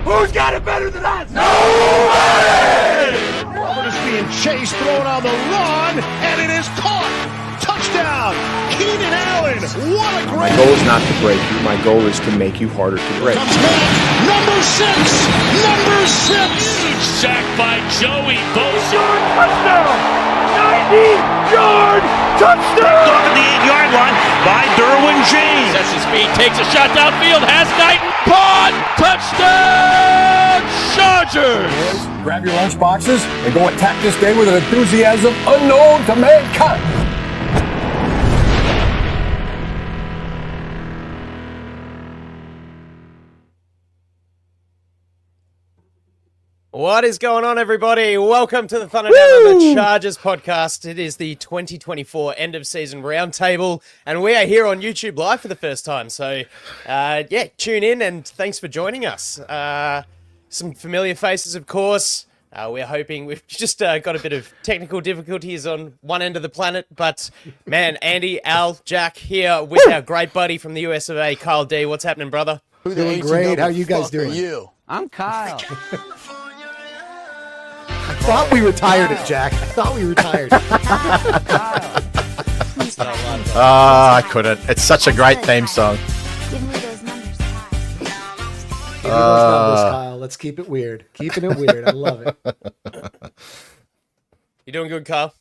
Who's got it better than us? Nobody! Robert is being chased, thrown on the run, and it is caught. Touchdown, Keenan Allen. What a great... My goal is not to break you. My goal is to make you harder to break. Number six. Huge sack by Joey Bosa. Touchdown! 90-yard touchdown! Off at the 8-yard line by Derwin James. Sets his feet, takes a shot downfield, has Knighton. Caught! Touchdown! Chargers! Grab your lunch boxes and go attack this day with an enthusiasm unknown to mankind. What is going on, everybody? Welcome to the Thunder Down the Chargers podcast. It is the 2024 End of Season Roundtable, and we are here on YouTube Live for the first time. So, tune in, and thanks for joining us. Some familiar faces, of course. We're hoping we've just got a bit of technical difficulties on one end of the planet, but man, Andy, Al, Jack here with our great buddy from the US of A, Kyle D. What's happening, brother? Doing great. How you guys doing? I'm Kyle. I thought we retired it, Jack. I thought we retired it. I couldn't. It's such a great theme song. Give me those numbers, Kyle. Give me those numbers, Kyle. Let's keep it weird. Keeping it weird. I love it. You doing good, Kyle?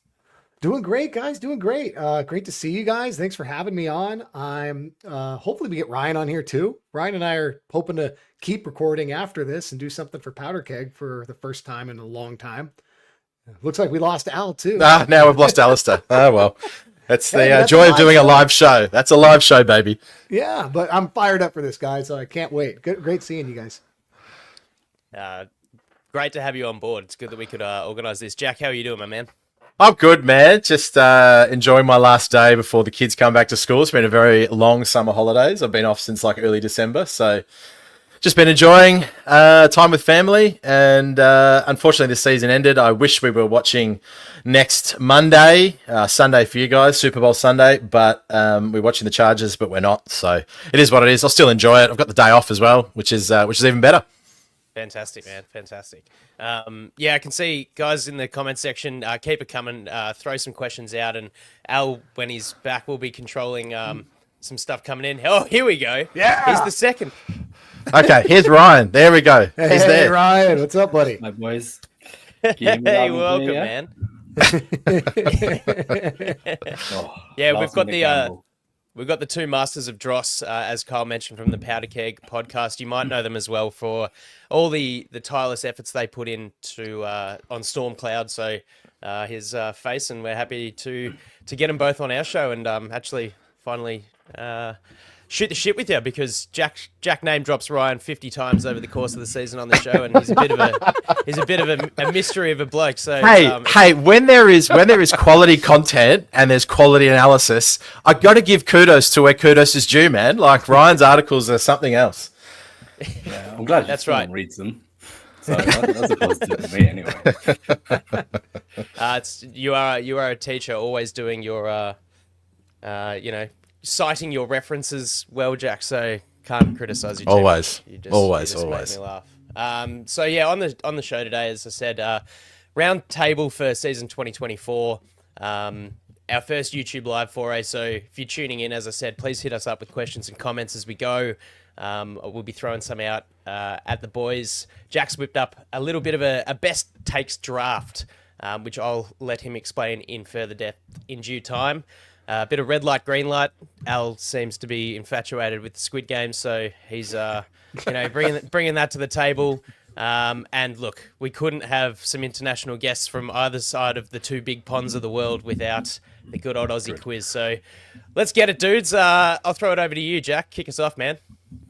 Doing great, guys. Doing great. Great to see you guys. Thanks for having me on. I'm hopefully we get Ryan on here too. Ryan and I are hoping to keep recording after this and do something for Powderkeg for the first time in a long time. Looks like we lost Al too. Now we've lost Alistair. Oh, well. That's the joy of doing a live show. That's a live show, baby. Yeah, but I'm fired up for this, guys. So I can't wait. Great seeing you guys. Great to have you on board. It's good that we could organise this. Jack, how are you doing, my man? I'm good, man. Just enjoying my last day before the kids come back to school. It's been a very long summer holidays. I've been off since like early December. So just been enjoying time with family. And unfortunately, this season ended. I wish we were watching next Monday, Sunday for you guys, Super Bowl Sunday. But we're watching the Chargers, but we're not. So it is what it is. I'll still enjoy it. I've got the day off as well, which is even better. Fantastic, man. Fantastic. I can see guys in the comment section. Keep it coming. Throw some questions out, and Al, when he's back, will be controlling some stuff coming in. Oh, here we go. Yeah, he's the second. Okay, here's Ryan. There we go. He's Hey, there. Ryan. What's up, buddy? My boys. Hey, welcome, man. We've got the two masters of Dross, as Kyle mentioned, from the Powderkeg Podcast. You might know them as well for all the tireless efforts they put into on Storm Cloud. So his face, and we're happy to get them both on our show and actually finally shoot the shit with you, because Jack name drops Ryan 50 times over the course of the season on the show, and he's a bit of a mystery of a bloke. So hey, when there is quality content and there's quality analysis, I got to give kudos to where kudos is due, man. Like Ryan's articles are something else. Yeah, I'm glad that's right. Reads them. So that's a positive for me, anyway. You are a teacher, always doing your citing your references well, Jack, so can't criticize you too Always. much. You Always. make me laugh. On the show today, as I said, round table for season 2024, our first YouTube live foray. So if you're tuning in, as I said, please hit us up with questions and comments as we go. We'll be throwing some out at the boys. Jack's whipped up a little bit of a best takes draft, which I'll let him explain in further depth in due time. A bit of red light, green light. Al seems to be infatuated with the Squid Game, so he's bringing that to the table. And look, we couldn't have some international guests from either side of the two big ponds of the world without the good old Aussie quiz. So let's get it, dudes. I'll throw it over to you, Jack. Kick us off, man.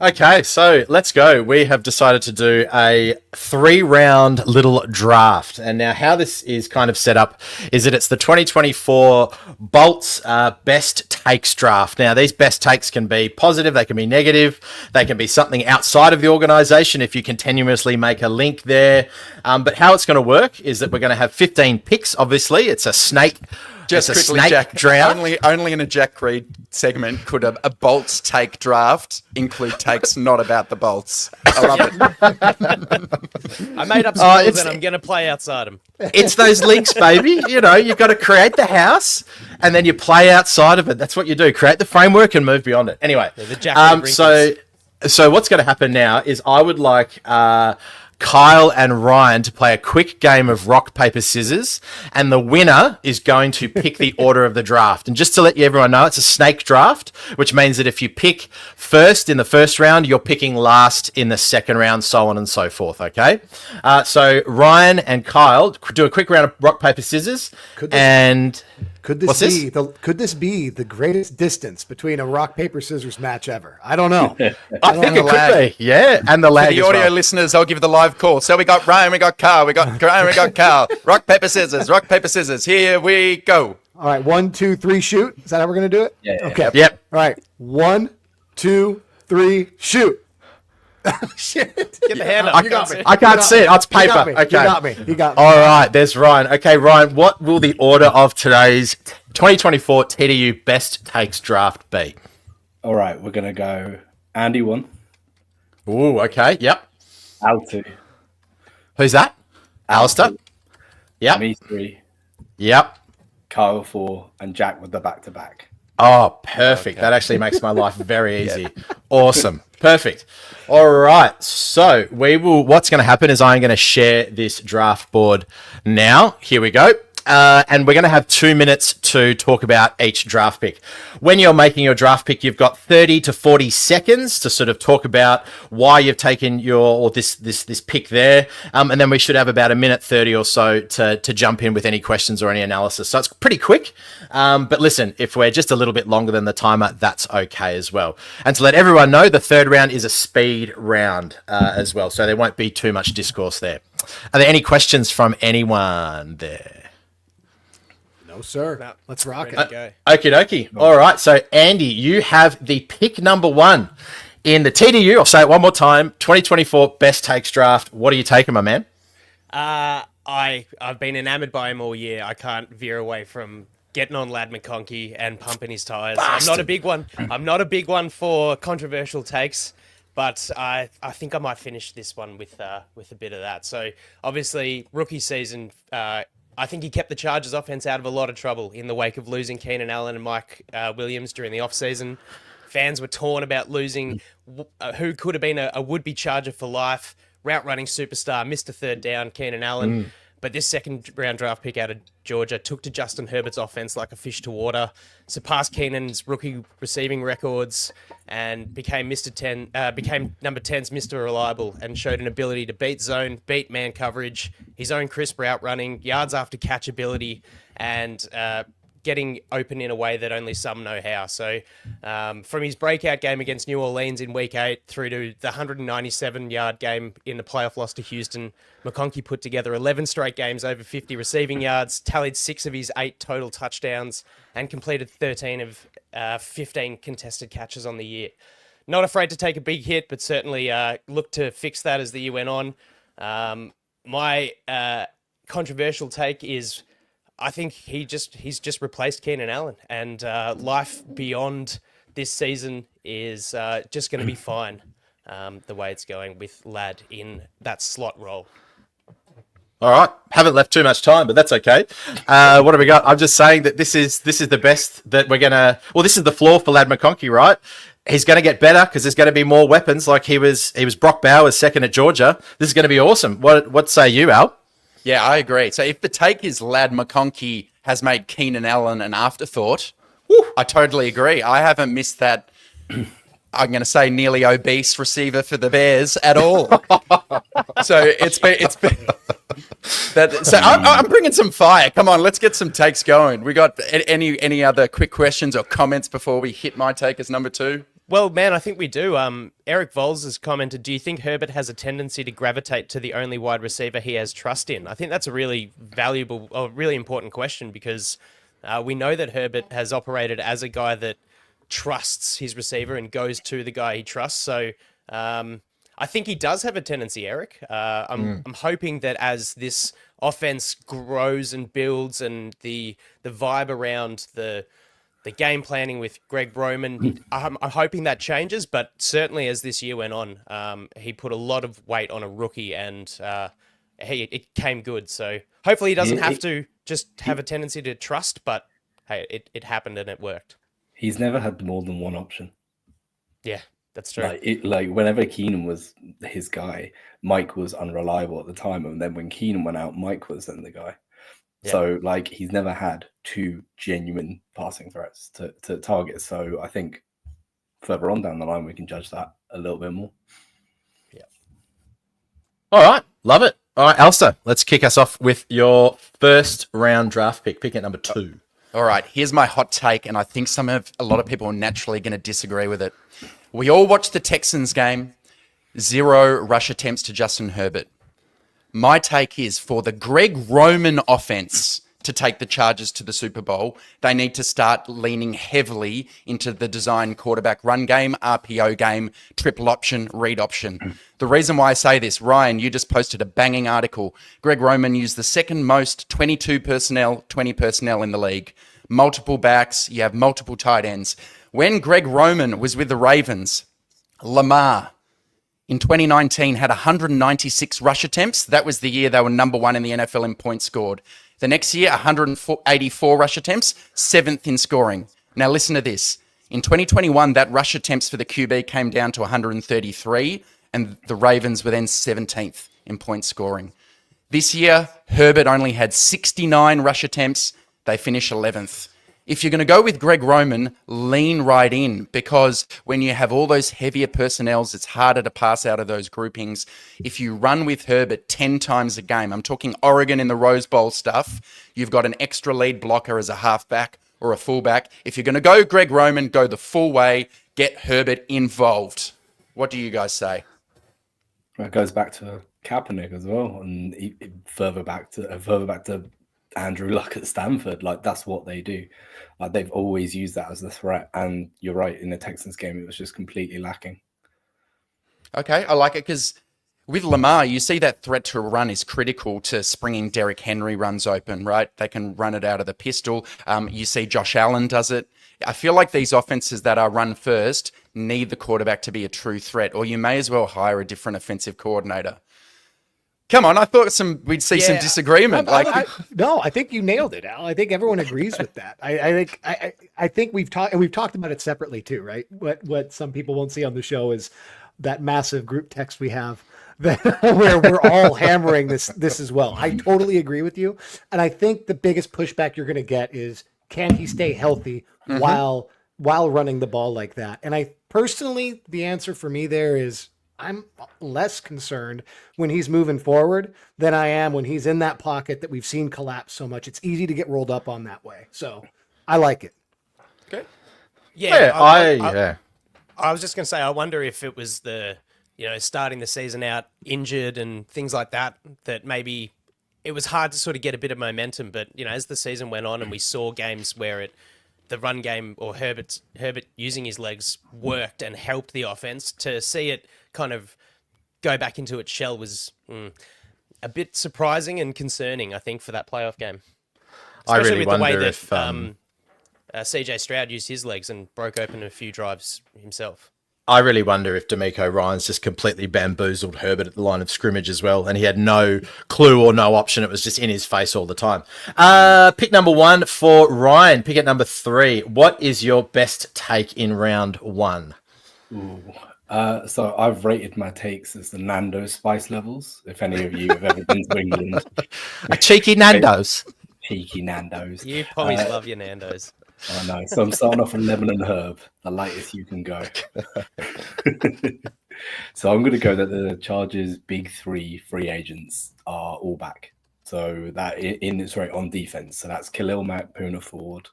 Okay, so let's go. We have decided to do a 3-round little draft. And now how this is kind of set up is that it's the 2024 Bolts Best Takes draft. Now, these best takes can be positive, they can be negative, they can be something outside of the organization if you continuously make a link there. But how it's going to work is that we're going to have 15 picks, obviously. It's a snake Just It's a quickly, snake Jack. draft. Only in a Jack Reed segment could a Bolts take draft include takes not about the Bolts. I love it. I made up some rules and I'm going to play outside them. It's those links, baby. You know, you've got to create the house and then you play outside of it. That's what you do. Create the framework and move beyond it. Anyway, the Jack Reed so what's going to happen now is I would like Kyle and Ryan to play a quick game of rock, paper, scissors, and the winner is going to pick the order of the draft. And just to let everyone know, it's a snake draft, which means that if you pick first in the first round, you're picking last in the second round, so on and so forth, okay? So Ryan and Kyle, do a quick round of rock, paper, scissors, Could this be the greatest distance between a rock paper scissors match ever? I don't know. I think it could be, yeah. And the lag. For the audio listeners, I'll give the live call. So we got Ryan, we got Carl, we got Ryan, we got Carl. Rock paper scissors, rock paper scissors. Here we go. All right, 1, 2, 3, shoot. Is that how we're gonna do it? Yeah. Okay. Yep. All right, 1, 2, 3, shoot. Shit. Get the hand up. I can't see it. Oh, it's paper. Okay. You got me. All right, there's Ryan. Okay, Ryan, what will the order of today's 2024 TDU Best Takes draft be? All right, we're gonna go Andy 1. Ooh, okay. Yep. Al 2. Who's that? Alistair. Yep. Me 3. Yep. Kyle 4, and Jack with the back-to-back. Oh, perfect. That actually makes my life very easy. Awesome. Perfect. All right. So what's going to happen is I'm going to share this draft board now. Here we go. And we're going to have 2 minutes to talk about each draft pick. When you're making your draft pick, you've got 30 to 40 seconds to sort of talk about why you've taken this pick there. And then we should have about 1:30 or so to jump in with any questions or any analysis. So it's pretty quick. But listen, if we're just a little bit longer than the timer, that's okay as well. And to let everyone know, the third round is a speed round as well. So there won't be too much discourse there. Are there any questions from anyone there? No, sir. No. Let's rock it. Go. Okie dokie. All right. So, Andy, you have the pick number 1 in the TDU. I'll say it one more time. 2024 Best Takes draft. What are you taking, my man? I've been enamored by him all year. I can't veer away from getting on Lad McConkey and pumping his tires. I'm not a big one for controversial takes, but I think I might finish this one with a bit of that. So obviously rookie season, I think he kept the Chargers offense out of a lot of trouble in the wake of losing Keenan Allen and Mike Williams during the offseason. Fans were torn about losing who could have been a would-be Charger for life, route running superstar, missed a third down, Keenan Allen. But this second round draft pick out of Georgia took to Justin Herbert's offense like a fish to water, surpassed Keenan's rookie receiving records, and became number 10's Mr. Reliable, and showed an ability to beat zone, beat man coverage, his own crisp route running, yards after catch ability, and getting open in a way that only some know how. So from his breakout game against New Orleans in Week 8 through to the 197-yard game in the playoff loss to Houston, McConkey put together 11 straight games over 50 receiving yards, tallied 6 of his 8 total touchdowns, and completed 13 of 15 contested catches on the year. Not afraid to take a big hit, but certainly looked to fix that as the year went on. My controversial take is I think he's just replaced Keenan Allen, and life beyond this season is just going to be fine the way it's going with Ladd in that slot role. All right. Haven't left too much time, but that's okay. What have we got? I'm just saying that this is the best that we're going to... Well, this is the floor for Ladd McConkey, right? He's going to get better because there's going to be more weapons like he was Brock Bowers second at Georgia. This is going to be awesome. What say you, Al? Yeah, I agree. So if the take is Ladd McConkey has made Keenan Allen an afterthought, I totally agree. I haven't missed that, I'm going to say, nearly obese receiver for the Bears at all. So it's been that. So I'm bringing some fire. Come on, let's get some takes going. We got any other quick questions or comments before we hit my take as number 2? Well, man, I think we do. Eric Vols has commented, do you think Herbert has a tendency to gravitate to the only wide receiver he has trust in? I think that's a really valuable, or really important question, because we know that Herbert has operated as a guy that trusts his receiver and goes to the guy he trusts. So I I think he does have a tendency, Eric. I'm hoping that as this offense grows and builds, and the vibe around the game planning with Greg Roman, I'm hoping that changes. But certainly as this year went on, he put a lot of weight on a rookie, and it came good. So hopefully he doesn't have to just have a tendency to trust, but hey, it happened and it worked. He's never had more than one option. Yeah, that's true. Like whenever Keenan was his guy, Mike was unreliable at the time, and then when Keenan went out, Mike was then the guy. Yeah. So like he's never had two genuine passing threats to target. So I think further on down the line we can judge that a little bit more. Yeah. All right, love it. All right, Alistair, let's kick us off with your first round draft pick at number 2. All right, here's my hot take, and I think a lot of people are naturally going to disagree with it. We all watched the Texans game, 0 rush attempts to Justin Herbert. My take is for the Greg Roman offense to take the Chargers to the Super Bowl, they need to start leaning heavily into the design quarterback run game, RPO game, triple option, read option. The reason why I say this, Ryan, you just posted a banging article. Greg Roman used the second most 22 personnel, 20 personnel in the league. Multiple backs, you have multiple tight ends. When Greg Roman was with the Ravens, Lamar in 2019 had 196 rush attempts. That was the year they were number 1 in the NFL in points scored. The next year, 184 rush attempts, 7th in scoring. Now listen to this. In 2021, that rush attempts for the QB came down to 133, and the Ravens were then 17th in points scoring. This year, Herbert only had 69 rush attempts. They finish 11th. If you're going to go with Greg Roman, lean right in, because when you have all those heavier personnels, it's harder to pass out of those groupings. If you run with Herbert 10 times a game, I'm talking Oregon in the Rose Bowl stuff, you've got an extra lead blocker as a halfback or a fullback. If you're going to go Greg Roman, go the full way, get Herbert involved. What do you guys say? It goes back to Kaepernick as well, and further back to Andrew Luck at Stanford. Like, that's what they do. Like, they've always used that as the threat, and you're right, in the Texans game it was just completely lacking. Okay, I like it, because with Lamar, you see that threat to run is critical to springing Derrick Henry runs open, right? They can run it out of the pistol. You see Josh Allen does it. I feel like these offenses that are run first need the quarterback to be a true threat, or you may as well hire a different offensive coordinator. Come on, I thought we'd see some disagreement. No, I think you nailed it, Al. I think everyone agrees with that. I think we've talked about it separately too, right? What some people won't see on the show is that massive group text we have where we're all hammering this as well. I totally agree with you, and I think the biggest pushback you're going to get is, can he stay healthy while running the ball like that? And I personally, the answer for me there is, I'm less concerned when he's moving forward than I am when he's in that pocket that we've seen collapse so much. It's easy to get rolled up on that way. So I like it. Okay. Yeah. I was just going to say, I wonder if it was starting the season out injured and things like that maybe it was hard to sort of get a bit of momentum. But, as the season went on and we saw games where the run game or Herbert using his legs worked and helped the offense, to see it kind of go back into its shell was a bit surprising and concerning, I think, for that playoff game. Especially I really with the way wonder that if CJ Stroud used his legs and broke open a few drives himself. I really wonder if D'Amico Ryans just completely bamboozled Herbert at the line of scrimmage as well, and he had no clue or no option. It was just in his face all the time. Pick number 1 for Ryan. Pick at number 3. What is your best take in round 1? So I've rated my takes as the Nando's spice levels. If any of you have ever been to England. A cheeky Nando's. Cheeky Nando's. You probably love your Nando's. I know. So I'm starting off with lemon and herb, the lightest you can go. So I'm going to go that the Chargers' big 3 free agents are all back. So that in its right on defense. So that's Khalil Mack, Poona Ford,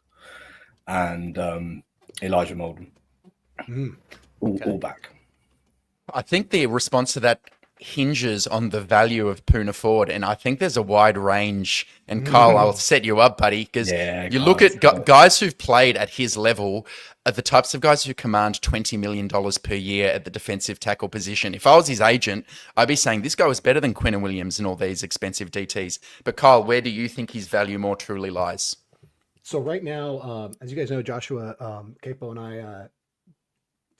and Elijah Molden. All back. I think the response to that hinges on the value of Poona Ford, and I think there's a wide range. And Kyle, I'll set you up, buddy, because you look at guys who've played at his level. are the types of guys who command $20 million per year at the defensive tackle position. If I was his agent, I'd be saying this guy was better than Quinn Williams and all these expensive DTs. But Kyle, where do you think his value more truly lies? So right now, as you guys know, Joshua, Capo and I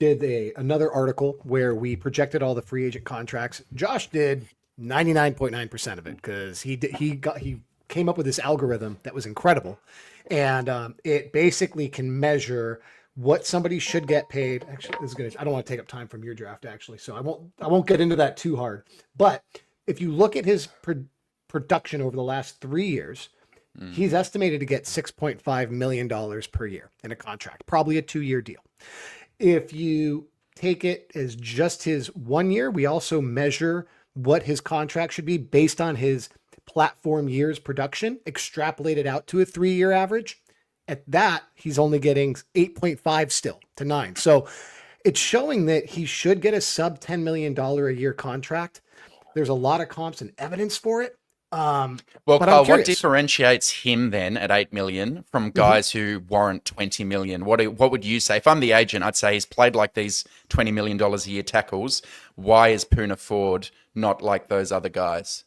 did another article where we projected all the free agent contracts. Josh did 99.9% of it because he came up with this algorithm that was incredible, and it basically can measure what somebody should get paid. Actually, this is gonna. I don't want to take up time from your draft, actually, so I won't get into that too hard. But if you look at his production over the last 3 years, he's estimated to get $6.5 million per year in a contract, probably a 2-year deal. If you take it as just his 1 year, we also measure what his contract should be based on his platform years production, extrapolated out to a 3-year average. At that, he's only getting 8.5 still to 9. So it's showing that he should get a sub $10 million a year contract. There's a lot of comps and evidence for it. Well, but Kyle, what differentiates him then at 8 million from guys who warrant 20 million? What would you say? If I'm the agent, I'd say he's played like these $20 million a year tackles. Why is Poona Ford not like those other guys?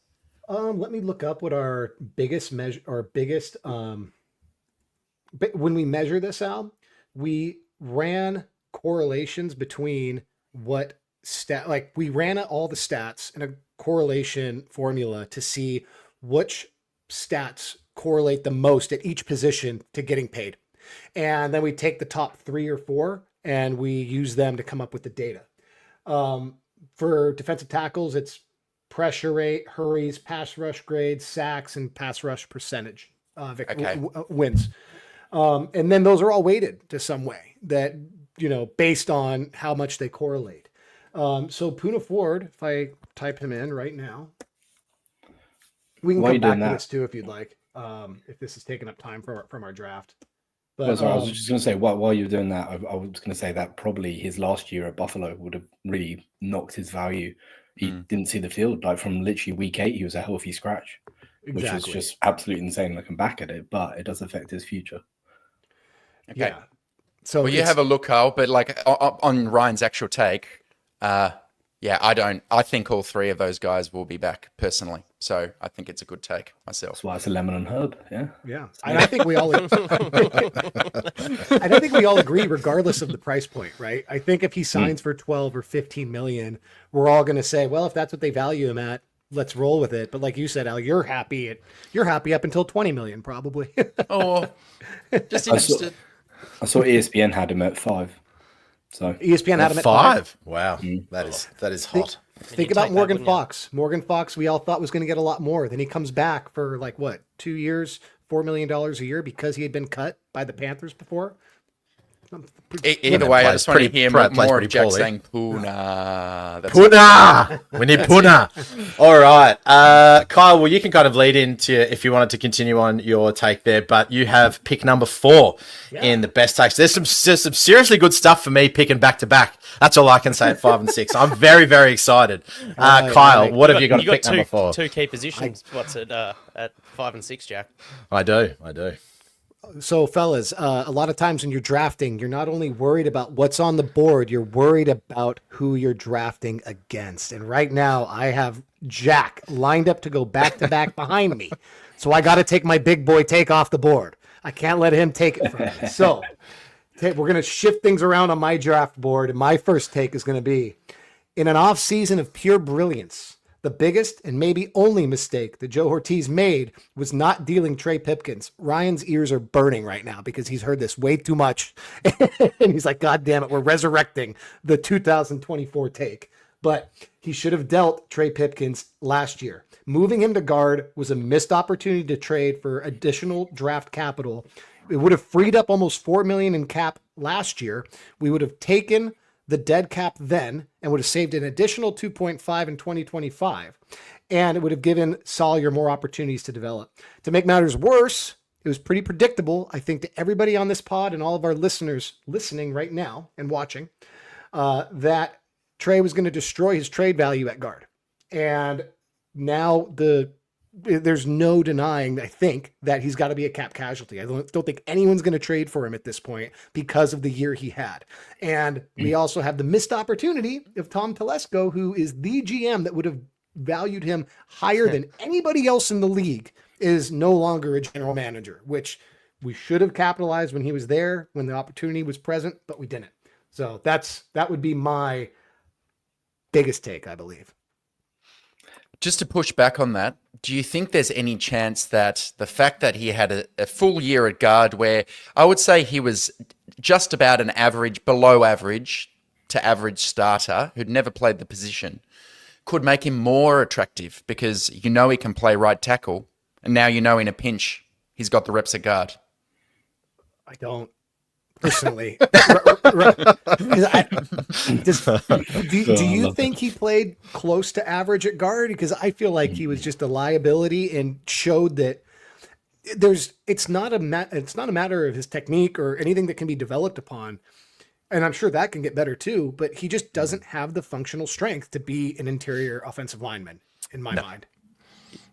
Let me look up what our biggest when we measure this out, we ran correlations between we ran all the stats in a correlation formula to see which stats correlate the most at each position to getting paid. And then we take the top 3 or 4 and we use them to come up with the data. For defensive tackles, it's pressure rate, hurries, pass rush grades, sacks, and pass rush percentage wins. And then those are all weighted to some way that, based on how much they correlate. So Poona Ford, if I type him in right now, we can come back to this too if you'd like, if this is taking up time from our draft. But I was just going to say, while you're doing that, I was going to say that probably his last year at Buffalo would have really knocked his value. He didn't see the field. Like from literally week 8, he was a healthy scratch, which is just absolutely insane looking back at it, but it does affect his future. Okay. Yeah. So you have a look, Kyle, but like on Ryan's actual take, I think all 3 of those guys will be back personally. So I think it's a good take myself. That's why it's a lemon and herb. Yeah. Yeah. And I think we all agree, regardless of the price point, right? I think if he signs for 12 or 15 million, we're all going to say, well, if that's what they value him at, let's roll with it. But like you said, Al, you're happy up until 20 million, probably. Just interested. I saw ESPN had him at 5. So ESPN had him at 5. Wow, that is hot. Think about Morgan Fox. Morgan Fox, we all thought was going to get a lot more. Then he comes back for 2 years, $4 million a year because he had been cut by the Panthers before. Either way, I just want to hear more of Jack saying Poona. Poona! We need Poona. All right. Kyle, well, you can kind of lead into if you wanted to continue on your take there, but you have pick number 4 in the best takes. There's some seriously good stuff for me picking back to back. That's all I can say at 5 and 6. I'm very, very excited. Kyle, what have you got to pick number 4? 2 key positions. What's it at 5 and 6, Jack? I do. So, fellas, a lot of times when you're drafting, you're not only worried about what's on the board, you're worried about who you're drafting against. And right now, I have Jack lined up to go back-to-back behind me. So I got to take my big boy take off the board. I can't let him take it from me. So we're going to shift things around on my draft board. And my first take is going to be, in an off-season of pure brilliance, the biggest and maybe only mistake that Joe Ortiz made was not dealing Trey Pipkins. Ryan's ears are burning right now because he's heard this way too much. And he's like, God damn it, we're resurrecting the 2024 take. But he should have dealt Trey Pipkins last year. Moving him to guard was a missed opportunity to trade for additional draft capital. It would have freed up almost $4 million in cap last year. We would have taken the dead cap then and would have saved an additional 2.5 in 2025. And it would have given Sawyer more opportunities to develop. To make matters worse, it was pretty predictable, I think, to everybody on this pod and all of our listeners listening right now and watching, that Trey was going to destroy his trade value at guard. And now the there's no denying, I think, that he's got to be a cap casualty. I don't think anyone's going to trade for him at this point because of the year he had. And we also have the missed opportunity of Tom Telesco, who is the GM that would have valued him higher than anybody else in the league, is no longer a general manager, which we should have capitalized when he was there, when the opportunity was present, but we didn't. So that would be my biggest take, I believe. Just to push back on that, do you think there's any chance that the fact that he had a full year at guard, where I would say he was just about an average, below average to average starter who'd never played the position, could make him more attractive because he can play right tackle, and now in a pinch he's got the reps at guard? I don't personally. Do you think he played close to average at guard? Because I feel like he was just a liability and showed that it's not a matter of his technique or anything that can be developed upon. And I'm sure that can get better too, but he just doesn't have the functional strength to be an interior offensive lineman in my mind.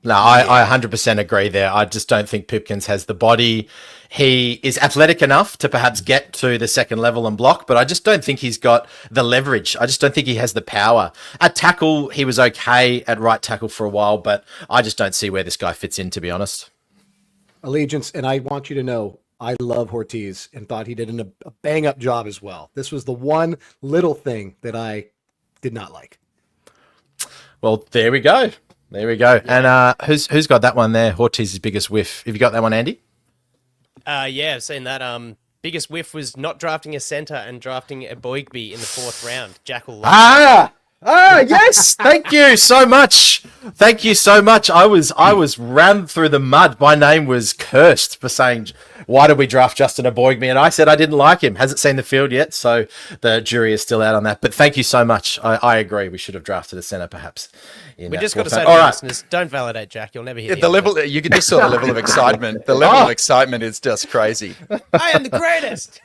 No, I 100% agree there. I just don't think Pipkins has the body. He is athletic enough to perhaps get to the second level and block, but I just don't think he's got the leverage. I just don't think he has the power. At tackle, he was okay at right tackle for a while, but I just don't see where this guy fits in, to be honest. Allegiance, and I want you to know, I love Ortiz and thought he did a bang-up job as well. This was the one little thing that I did not like. Well, there we go. There we go. And who's got that one there? Ortiz's biggest whiff. Have you got that one, Andy? Yeah, I've seen that. Biggest whiff was not drafting a centre and drafting a Boygby in the 4th round. Jackal. Yes. Thank you so much. Thank you so much. I was ran through the mud. My name was cursed for saying, why did we draft Justin Aboigby? And I said I didn't like him. Hasn't seen the field yet, so the jury is still out on that. But thank you so much. I agree. We should have drafted a centre, perhaps. We just got to say to the listeners, don't validate Jack. You'll never hear the level. You can just saw the level of excitement. The level of excitement is just crazy. I am the greatest.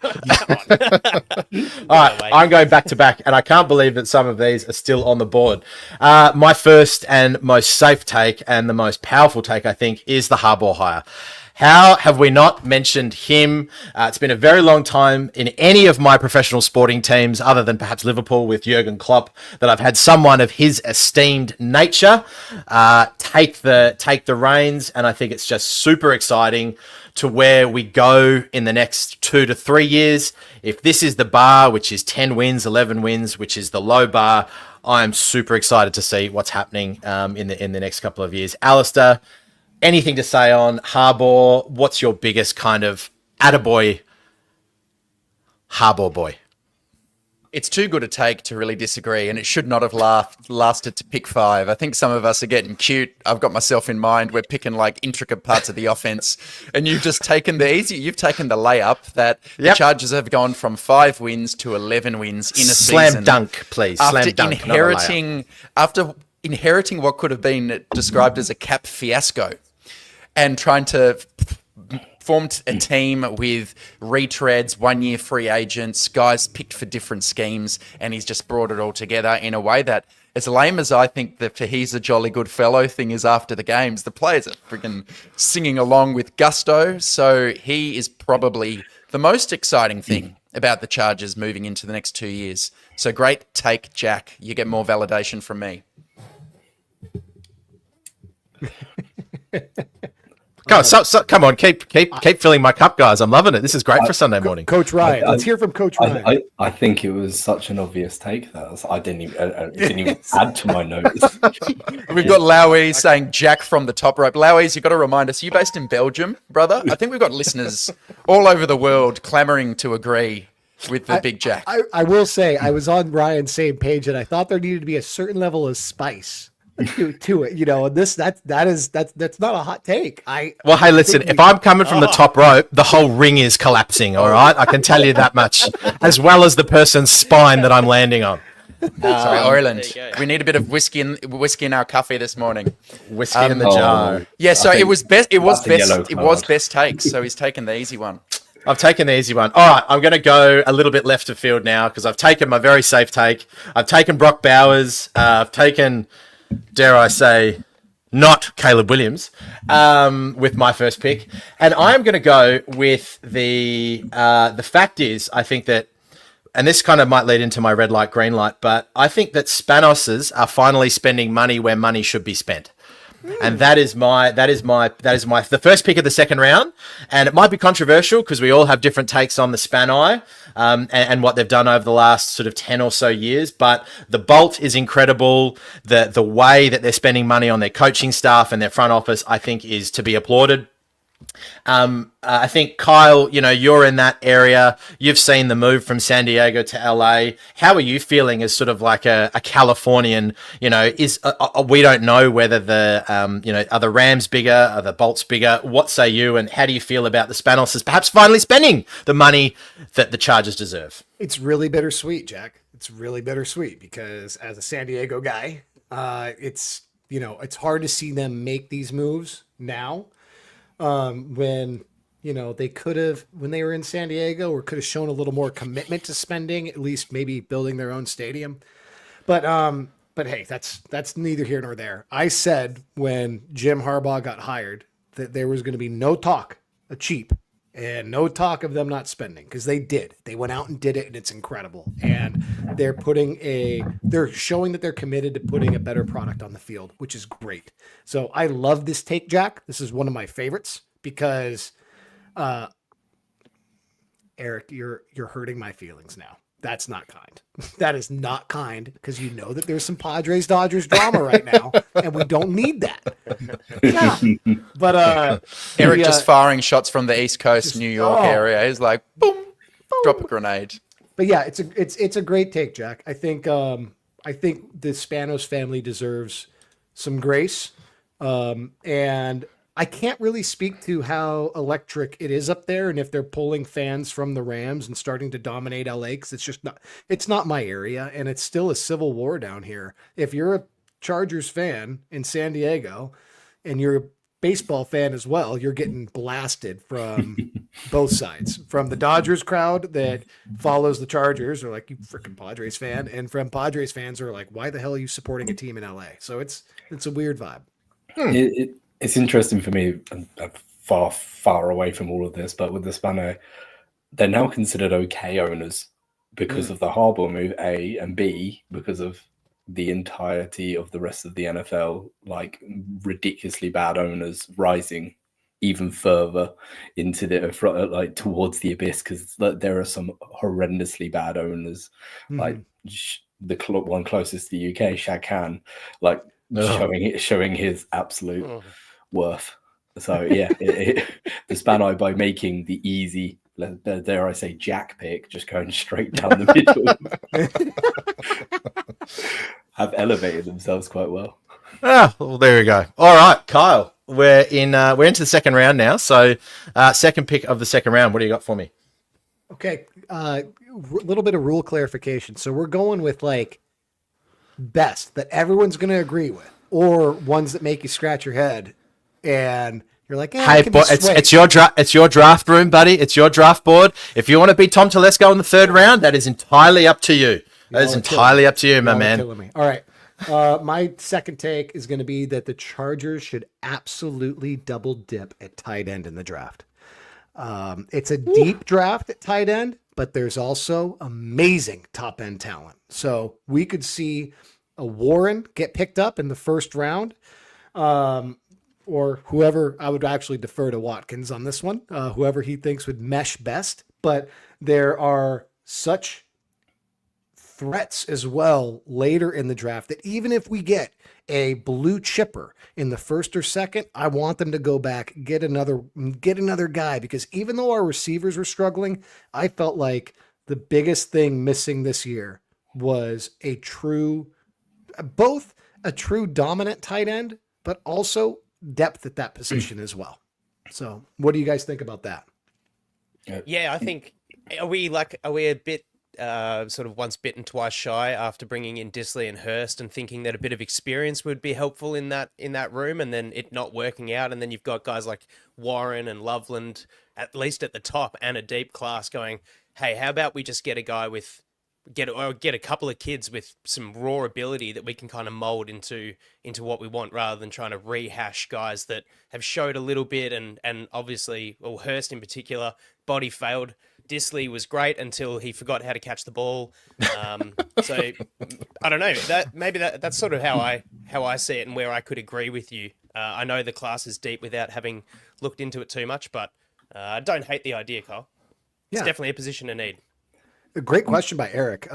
All right, I'm going back to back, and I can't believe that some of these are still on the board. My first and most safe take, and the most powerful take, I think, is the Harbaugh hire. How have we not mentioned him? It's been a very long time in any of my professional sporting teams, other than perhaps Liverpool with Jurgen Klopp, that I've had someone of his esteemed nature take the reins, and I think it's just super exciting to where we go in the next 2 to 3 years. If this is the bar, which is 10 wins, 11 wins, which is the low bar, I'm super excited to see what's happening in the next couple of years. Alistair, anything to say on Harbaugh? What's your biggest kind of attaboy Harbaugh boy? It's too good a take to really disagree, and it should not have lasted to pick 5. I think some of us are getting cute. I've got myself in mind. We're picking like intricate parts of the offense, and you've just taken you've taken the layup that the Chargers have gone from 5 wins to 11 wins in a season. Slam dunk, please. Slam dunk. After inheriting what could have been described as a cap fiasco, and trying to formed a team with retreads, 1-year free agents, guys picked for different schemes, and he's just brought it all together in a way that, as lame as I think the he's a jolly good fellow thing is after the games, the players are freaking singing along with gusto. So he is probably the most exciting thing about the Chargers moving into the next 2 years. So great take, Jack. You get more validation from me. Come on, keep filling my cup, guys. I'm loving it. This is great for Sunday morning. Coach Ryan, let's hear from Coach Ryan. I think it was such an obvious take that I didn't even add to my notes. We've got Lowy saying Jack from the top rope. Lowy, you've got to remind us, are you based in Belgium, brother? I think we've got listeners all over the world clamoring to agree with the big Jack. I will say I was on Ryan's same page, and I thought there needed to be a certain level of spice to it, and that's not a hot take. Well, hey, listen, if I'm coming from the top rope, the whole ring is collapsing, all right? I can tell you that much, as well as the person's spine that I'm landing on. Sorry, Ireland. We need a bit of whiskey in our coffee this morning. Whiskey in the jar. Yeah, so it was best take, so he's taken the easy one. I've taken the easy one. All right, I'm going to go a little bit left of field now because I've taken my very safe take. I've taken Brock Bowers. I've taken, dare I say, not Caleb Williams, with my first pick. And I'm going to go with the fact is, I think that, and this kind of might lead into my red light, green light, but I think that Spanoses are finally spending money where money should be spent. And that is the first pick of the second round. And it might be controversial because we all have different takes on the Spanai and what they've done over the last sort of 10 or so years. But the Bolt is incredible. The way that they're spending money on their coaching staff and their front office, I think, is to be applauded. I think, Kyle, you're in that area. You've seen the move from San Diego to LA. How are you feeling as sort of like a Californian? We don't know whether are the Rams bigger? Are the Bolts bigger? What say you? And how do you feel about the Spanos perhaps finally spending the money that the Chargers deserve? It's really bittersweet, Jack. It's really bittersweet because as a San Diego guy, it's hard to see them make these moves now. When they could have, when they were in San Diego, or could have shown a little more commitment to spending, at least maybe building their own stadium. But hey, that's neither here nor there. I said when Jim Harbaugh got hired that there was going to be no talk of cheap and no talk of them not spending, because they did. They went out and did it, and it's incredible. And they're showing that they're committed to putting a better product on the field, which is great. So I love this take, Jack. This is one of my favorites because, Eric, you're hurting my feelings now. That's not kind. That is not kind, because you know that there's some Padres-Dodgers drama right now, and we don't need that. Yeah. But Eric just firing shots from the East Coast, New York area. He's like, boom, drop a grenade. But yeah, it's a great take, Jack. I think the Spanos family deserves some grace, and I can't really speak to how electric it is up there and if they're pulling fans from the Rams and starting to dominate LA, because it's not my area, and it's still a civil war down here. If you're a Chargers fan in San Diego and you're a baseball fan as well, you're getting blasted from both sides, from the Dodgers crowd that follows the Chargers, or like, you freaking Padres fan, and from Padres fans who are like, why the hell are you supporting a team in LA? So it's a weird vibe. It's interesting for me, and far away from all of this, but with the Spano, they're now considered okay owners because of the Harbaugh move, A, and B, because of the entirety of the rest of the NFL, like ridiculously bad owners rising even further into like towards the abyss, because there are some horrendously bad owners, like the one closest to the UK, Shaq Khan, like showing his absolute worth. So yeah, the Spano, by making the easy, dare I say, Jack pick, just going straight down the middle, have elevated themselves quite well. Well, there we go. All right, Kyle, we're into the second round now. So, second pick of the second round. What do you got for me? Okay, a little bit of rule clarification. So we're going with like best that everyone's going to agree with, or ones that make you scratch your head, and you're like, hey, it's your draft room, buddy. It's your draft board. If you want to be Tom Telesco in the third round, that is entirely up to you. That is entirely up to you, my man. Me. All right. My second take is going to be that the Chargers should absolutely double dip at tight end in the draft. It's a deep draft at tight end, but there's also amazing top end talent. So we could see a Warren get picked up in the first round, or whoever. I would actually defer to Watkins on this one, whoever he thinks would mesh best. But there are such threats as well later in the draft that even if we get a blue chipper in the first or second, I want them to go back, get another guy, because even though our receivers were struggling, I felt like the biggest thing missing this year was both a true dominant tight end, but also depth at that position as well. So what do you guys think about that? Yeah, I think, are we a bit sort of once bitten, twice shy after bringing in Disley and Hurst and thinking that a bit of experience would be helpful in that room, and then it not working out, and then you've got guys like Warren and Loveland, at least at the top, and a deep class going, hey, how about we just get a guy with get a couple of kids with some raw ability that we can kind of mold into what we want, rather than trying to rehash guys that have showed a little bit, and obviously, well, Hurst in particular, body failed. Disley was great until he forgot how to catch the ball. So I don't know. That's sort of how I see it, and where I could agree with you. I know the class is deep without having looked into it too much, but I don't hate the idea, Kyle. It's definitely a position of need. A great question by Eric.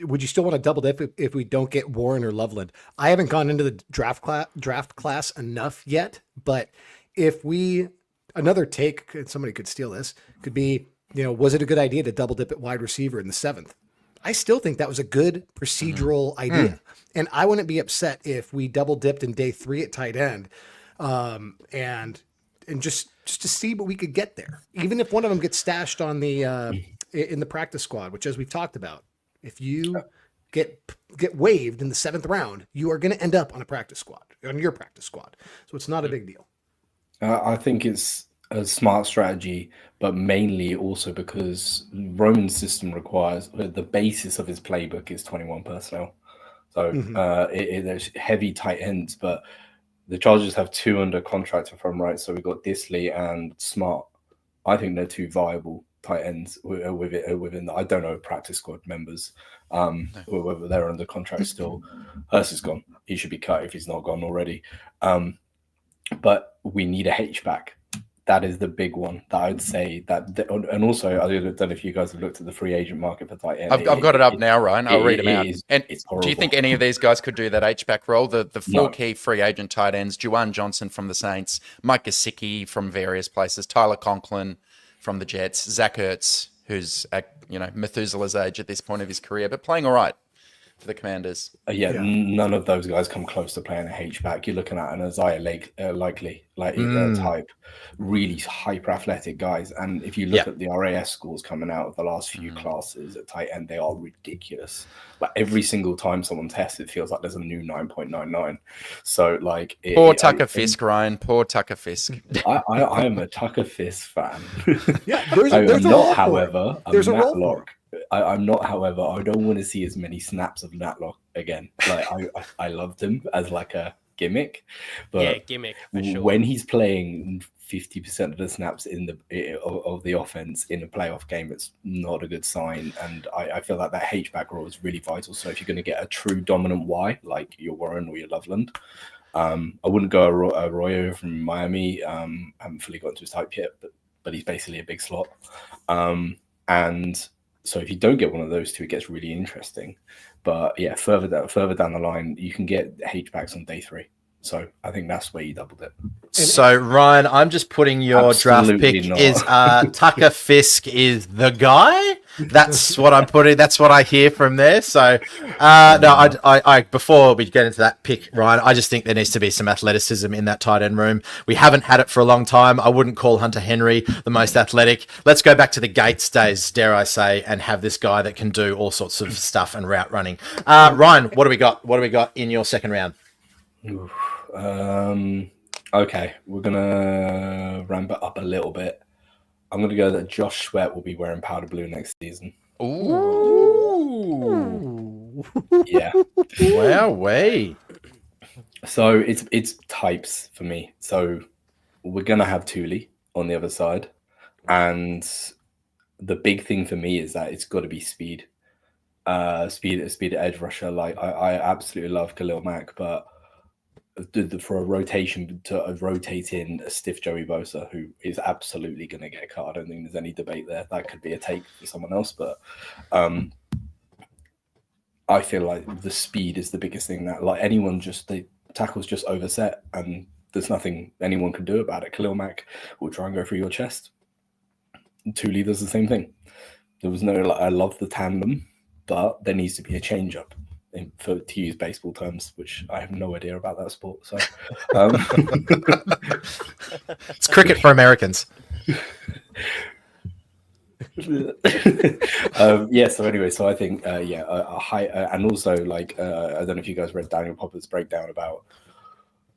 Would you still want to double dip if we don't get Warren or Loveland? I haven't gone into the draft class enough yet, but if another take, somebody could steal this, could be, was it a good idea to double dip at wide receiver in the 7th? I still think that was a good procedural idea. And I wouldn't be upset if we double dipped in day 3 at tight end, and just to see what we could get there. Even if one of them gets stashed on the in the practice squad, which, as we've talked about, if you get waived in the 7th round, you are going to end up on your practice squad. So it's not a big deal. I think it's a smart strategy, but mainly also because Roman's system requires the basis of his playbook is 21 personnel. So there's heavy tight ends, but the Chargers have 2 under contract, if I'm right. So we've got Disley and Smart. I think they're 2 viable tight ends within the, I don't know, practice squad members, whether they're under contract still. Hurst is gone. He should be cut if he's not gone already. But we need a H-back. That is the big one that I would say and also, I don't know if you guys have looked at the free agent market for tight end. I've got it up now, Ryan. I'll read them out. It's horrible. Do you think any of these guys could do that H-back role? The 4 key free agent tight ends: Juwan Johnson from the Saints, Mike Gesicki from various places, Tyler Conklin from the Jets, Zach Ertz, who's at Methuselah's age at this point of his career, but playing all right for the Commanders. None of those guys come close to playing a H-back. You're looking at an Isaiah Likely, type, really hyper athletic guys. And if you look at the RAS scores coming out of the last few classes at tight end, they are ridiculous. Like every single time someone tests, it feels like there's a new 9.99. So poor Tucker Fisk, Ryan. Poor Tucker Fisk. I am a Tucker Fisk fan. There's a role however, there's a role for it. I'm not, however, I don't want to see as many snaps of Natlock again. I loved him as a gimmick, but gimmick for sure. When he's playing 50% of the snaps of the offense in a playoff game, it's not a good sign. And I feel like that H-back role is really vital. So if you're going to get a true dominant Y, like your Warren or your Loveland, I wouldn't go Arroyo from Miami. I haven't fully got into his type yet, but he's basically a big slot. And so if you don't get one of those 2, it gets really interesting. But further down the line, you can get H-backs on day 3. So I think that's where you doubled it. So Ryan, I'm just putting your draft pick is Tucker Fisk is the guy. That's what I'm putting. That's what I hear from there. So I before we get into that pick, Ryan, I just think there needs to be some athleticism in that tight end room. We haven't had it for a long time. I wouldn't call Hunter Henry the most athletic. Let's go back to the Gates days, dare I say, and have this guy that can do all sorts of stuff and route running. Ryan, what do we got? What do we got in your second round? Okay, we're gonna ramp it up a little bit. I'm gonna go that Josh Sweat will be wearing powder blue next season. Ooh. Yeah. Wow, way. So it's types for me. So we're gonna have Thule on the other side, and the big thing for me is that it's got to be speed. Speed edge rusher. I absolutely love Khalil Mack, but for a rotation to rotate in a stiff Joey Bosa, who is absolutely going to get cut. I don't think there's any debate there. That could be a take for someone else, but I feel like the speed is the biggest thing that the tackles just overset, and there's nothing anyone can do about it. Khalil Mack will try and go through your chest. Thule does the same thing. There was no, I love the tandem, but there needs to be a change up. To use baseball terms, which I have no idea about that sport. So it's cricket for Americans. So anyway, so I think a high and also I don't know if you guys read Daniel Popper's breakdown about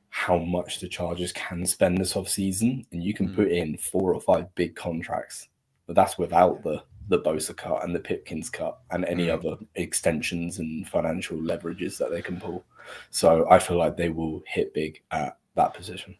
how much the Chargers can spend this off season, and you can put in 4 or 5 big contracts, but that's without the the Bosa cut and the Pipkins cut and any other extensions and financial leverages that they can pull. So I feel like they will hit big at that position.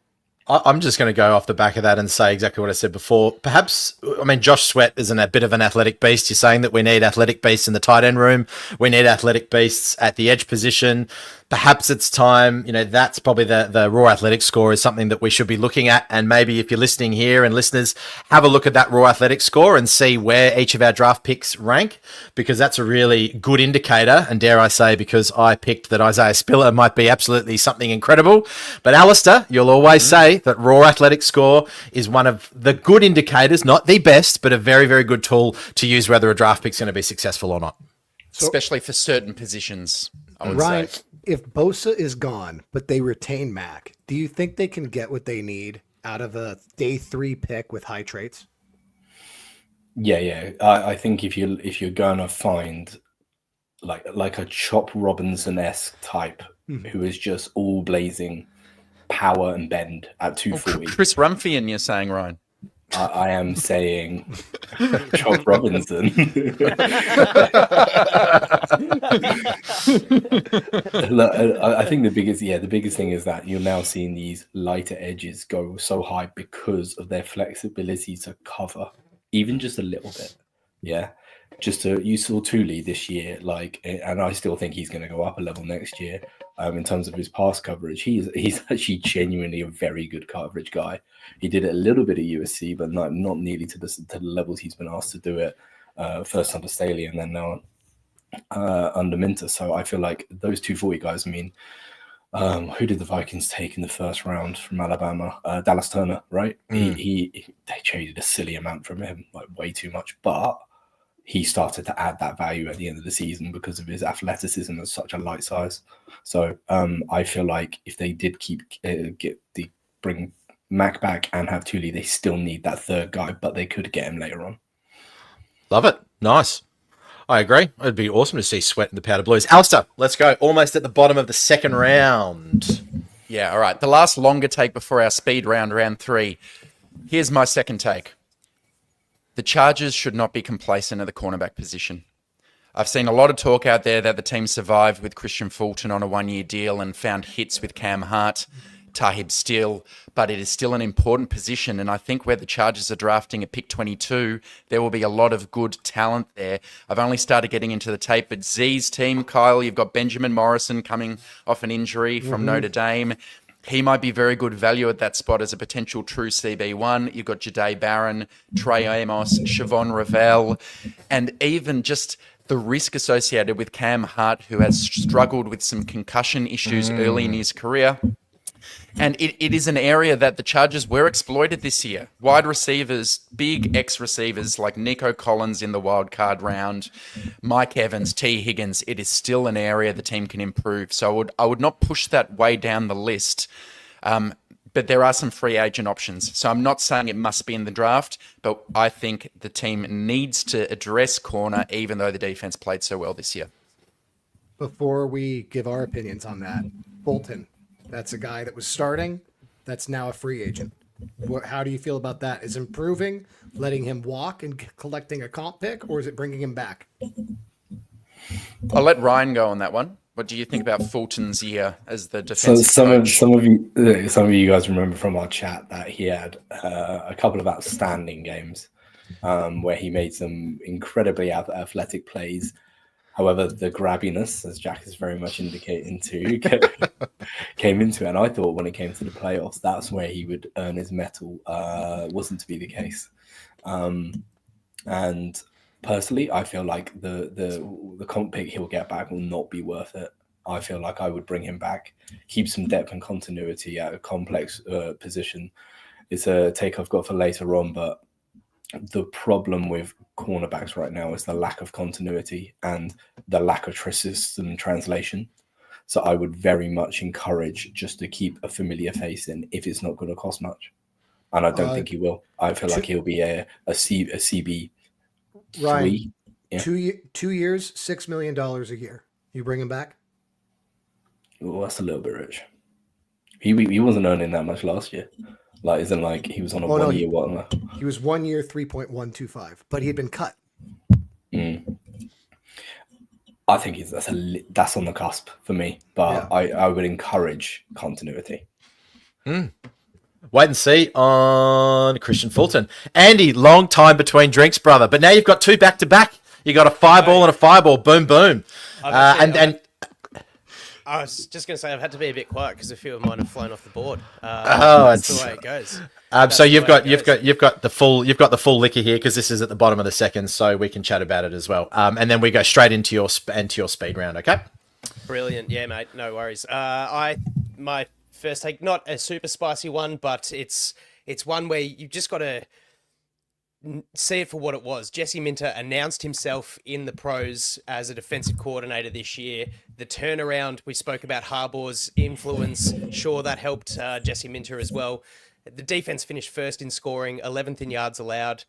I'm just going to go off the back of that and say exactly what I said before. Perhaps, I mean, Josh Sweat isn't a bit of an athletic beast. You're saying that we need athletic beasts in the tight end room. We need athletic beasts at the edge position. Perhaps it's time, that's probably the raw athletic score is something that we should be looking at. And maybe if you're listening here and listeners, have a look at that raw athletic score and see where each of our draft picks rank, because that's a really good indicator. And dare I say, because I picked that Isaiah Spiller might be absolutely something incredible. But Alistair, you'll always say that raw athletic score is one of the good indicators, not the best, but a very, very good tool to use whether a draft pick's going to be successful or not. Especially for certain positions, I would Ryan, say. If Bosa is gone, but they retain Mac, do you think they can get what they need out of a day 3 pick with high traits? Yeah. I think if you're gonna find like a Chop Robinson-esque type who is just all blazing power and bend at 240. Chris Rumphian, you're saying, Ryan? I am saying Chop Robinson. Look, I think the biggest thing is that you're now seeing these lighter edges go so high because of their flexibility to cover even just a little bit. Yeah. You saw Thule this year, and I still think he's going to go up a level next year. In terms of his pass coverage, he's actually genuinely a very good coverage guy. He did it a little bit at USC, but not nearly to the levels he's been asked to do it. First under Staley and then now under Minter. So I feel like those 240 guys. I mean, who did the Vikings take in the first round from Alabama? Dallas Turner, right? They traded a silly amount from him, like way too much, but he started to add that value at the end of the season because of his athleticism at such a light size. So I feel like if they did bring Mac back and have Thule, they still need that third guy, but they could get him later on. Love it. Nice. I agree. It'd be awesome to see Sweat in the Powder Blues. Alistair, let's go. Almost at the bottom of the second round. Yeah, all right. The last longer take before our speed round, round 3. Here's my second take. The Chargers should not be complacent at the cornerback position. I've seen a lot of talk out there that the team survived with Christian Fulton on a 1-year deal and found hits with Cam Hart, Tahib Steele, but it is still an important position. And I think where the Chargers are drafting at pick 22, there will be a lot of good talent there. I've only started getting into the tape, but Z's team, Kyle, you've got Benjamin Morrison coming off an injury from Notre Dame. He might be very good value at that spot as a potential true CB1. You've got Jahdae Barron, Trey Amos, Siobhan Ravel, and even just the risk associated with Cam Hart, who has struggled with some concussion issues early in his career. And it is an area that the Chargers were exploited this year. Wide receivers, big X-receivers like Nico Collins in the wild card round, Mike Evans, T. Higgins. It is still an area the team can improve. So I would not push that way down the list. But there are some free agent options. So I'm not saying it must be in the draft, but I think the team needs to address corner, even though the defense played so well this year. Before we give our opinions on that, Bolton. That's a guy that was starting. That's now a free agent. How do you feel about that? Is improving, letting him walk and collecting a comp pick, or is it bringing him back? I'll let Ryan go on that one. What do you think about Fulton's year as the defensive coach? Some of you guys remember from our chat that he had a couple of outstanding games where he made some incredibly athletic plays. However, the grabbiness, as Jack is very much indicating to, came into it. And I thought when it came to the playoffs, that's where he would earn his mettle. Wasn't to be the case. And personally, I feel like the comp pick he'll get back will not be worth it. I feel like I would bring him back, keep some depth and continuity at a complex position. It's a take I've got for later on, but the problem with cornerbacks right now is the lack of continuity and the lack of system translation. So I would very much encourage just to keep a familiar face in if it's not going to cost much. And I don't think he will. I feel like he'll be a CB. Ryan, 2 years, $6 million a year. You bring him back? Well, that's a little bit rich. He wasn't earning that much last year. Like, isn't like he was on a 1 year one. He was 1 year, 3.125, but he had been cut. I think that's on the cusp for me, but I would encourage continuity. Wait and see on Christian Fulton. Andy, long time between drinks, brother. But now you've got 2 back-to-back. You got a fireball and a fireball. Boom, boom. I was just going to say I've had to be a bit quiet because a few of mine have flown off the board. That's the way it goes. So you've got the full liquor here because this is at the bottom of the second, so we can chat about it as well. And then we go straight into your speed round. Okay. Brilliant, yeah, mate. No worries. My first take, not a super spicy one, but it's one where you just got to see it for what it was. Jesse Minter announced himself in the pros as a defensive coordinator this year. The turnaround, we spoke about Harbaugh's influence. Sure, that helped Jesse Minter as well. The defense finished first in scoring, 11th in yards allowed.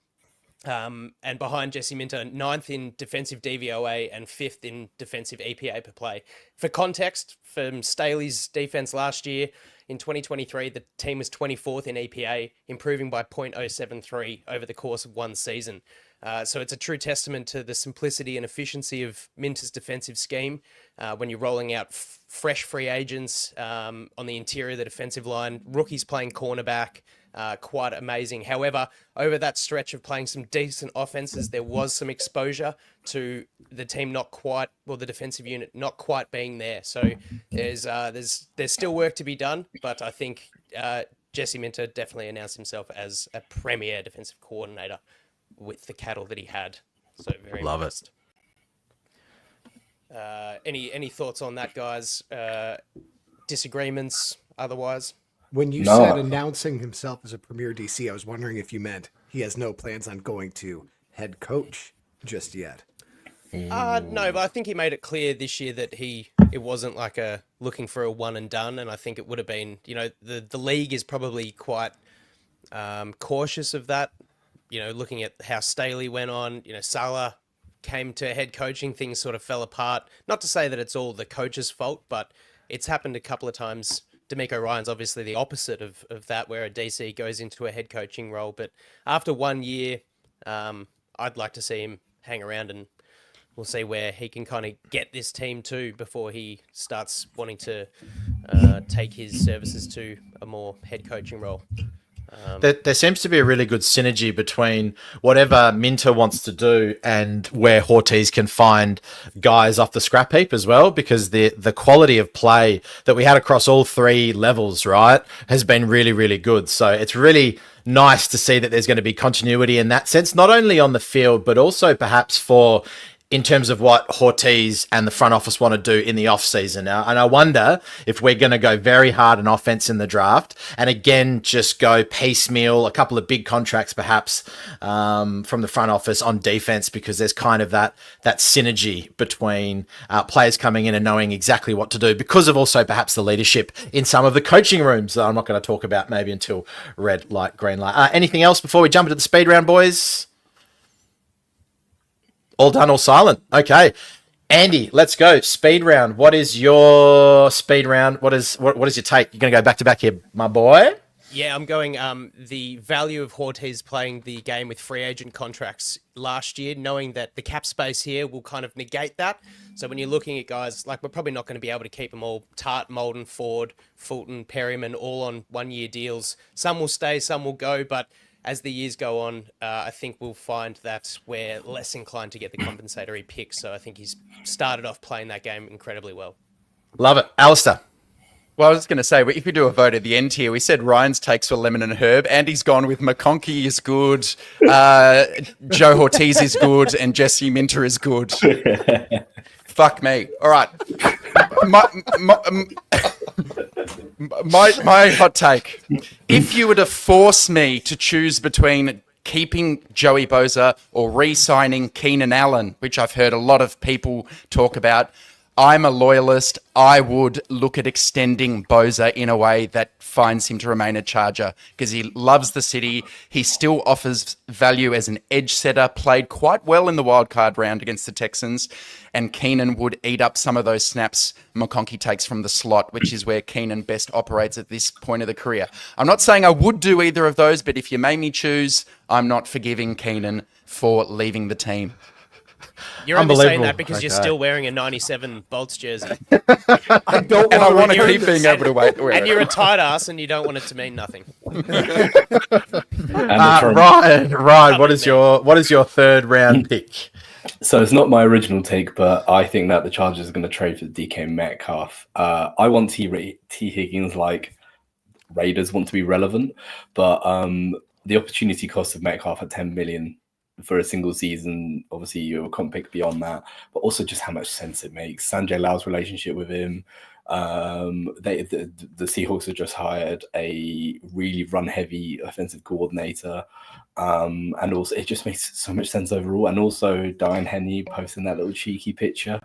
And behind Jesse Minter, 9th in defensive DVOA and 5th in defensive EPA per play. For context, from Staley's defense last year, in 2023, the team was 24th in EPA, improving by 0.073 over the course of one season. So it's a true testament to the simplicity and efficiency of Minter's defensive scheme when you're rolling out fresh free agents on the interior of the defensive line, rookies playing cornerback, quite amazing. However, over that stretch of playing some decent offenses, there was some exposure to the team the defensive unit not quite being there. So there's still work to be done, but I think Jesse Minter definitely announced himself as a premier defensive coordinator with the cattle that he had. So very love impressed. Any thoughts on that, guys? Disagreements otherwise? When you said announcing himself as a premier DC, I was wondering if you meant he has no plans on going to head coach just yet. No, but I think he made it clear this year that it wasn't like looking for a one and done, and I think it would have been, the league is probably quite cautious of that. Looking at how Staley went on, Salah came to head coaching, things sort of fell apart. Not to say that it's all the coach's fault, but it's happened a couple of times. D'Amico Ryan's obviously the opposite of that, where a DC goes into a head coaching role. But after 1 year, I'd like to see him hang around, and we'll see where he can kind of get this team to before he starts wanting to take his services to a more head coaching role. There seems to be a really good synergy between whatever Minter wants to do and where Ortiz can find guys off the scrap heap as well, because the quality of play that we had across all 3 levels, right, has been really, really good. So it's really nice to see that there's going to be continuity in that sense, not only on the field, but also perhaps in terms of what Ortiz and the front office want to do in the offseason now. And I wonder if we're going to go very hard on offense in the draft and again, just go piecemeal, a couple of big contracts perhaps from the front office on defense, because there's kind of that synergy between players coming in and knowing exactly what to do, because of also perhaps the leadership in some of the coaching rooms that I'm not going to talk about maybe until red light, green light. Anything else before we jump into the speed round, boys? All done, all silent. Okay. Andy, let's go. Speed round. What is your speed round? What is your take? You're going to go back to back here, my boy? Yeah, I'm going the value of Ortiz playing the game with free agent contracts last year, knowing that the cap space here will kind of negate that. So when you're looking at guys, like we're probably not going to be able to keep them all, Tart, Molden, Ford, Fulton, Perryman, all on 1 year deals. Some will stay, some will go, but as the years go on, I think we'll find that we're less inclined to get the compensatory pick. So I think he's started off playing that game incredibly well. Love it. Alistair. Well, I was going to say, if we do a vote at the end here, we said Ryan's takes were lemon and herb. Andy's gone with McConkey is good, Joe Ortiz is good, and Jesse Minter is good. Fuck me. All right. My hot take. If you were to force me to choose between keeping Joey Bosa or re-signing Keenan Allen, which I've heard a lot of people talk about, I'm a loyalist. I would look at extending Bosa in a way that finds him to remain a Charger because he loves the city. He still offers value as an edge setter, played quite well in the wildcard round against the Texans, and Keenan would eat up some of those snaps McConkey takes from the slot, which is where Keenan best operates at this point of the career. I'm not saying I would do either of those, but if you made me choose, I'm not forgiving Keenan for leaving the team. You're only saying Unbelievable. that because you're Okay. still wearing a 97 Bolts jersey. I don't And I want to to keep being able to wear And it. you're a tight ass and you don't want it to mean nothing. Ryan, what is your third round pick? So it's not my original take, but I think that the Chargers are going to trade for DK Metcalf. I want T Higgins like Raiders want to be relevant, but the opportunity cost of Metcalf at 10 million for a single season, obviously you're a comp pick beyond that, but also just how much sense it makes. Sanjay Lau's relationship with him. The Seahawks have just hired a really run-heavy offensive coordinator. And also it just makes so much sense overall. And also Diane Henny posting that little cheeky picture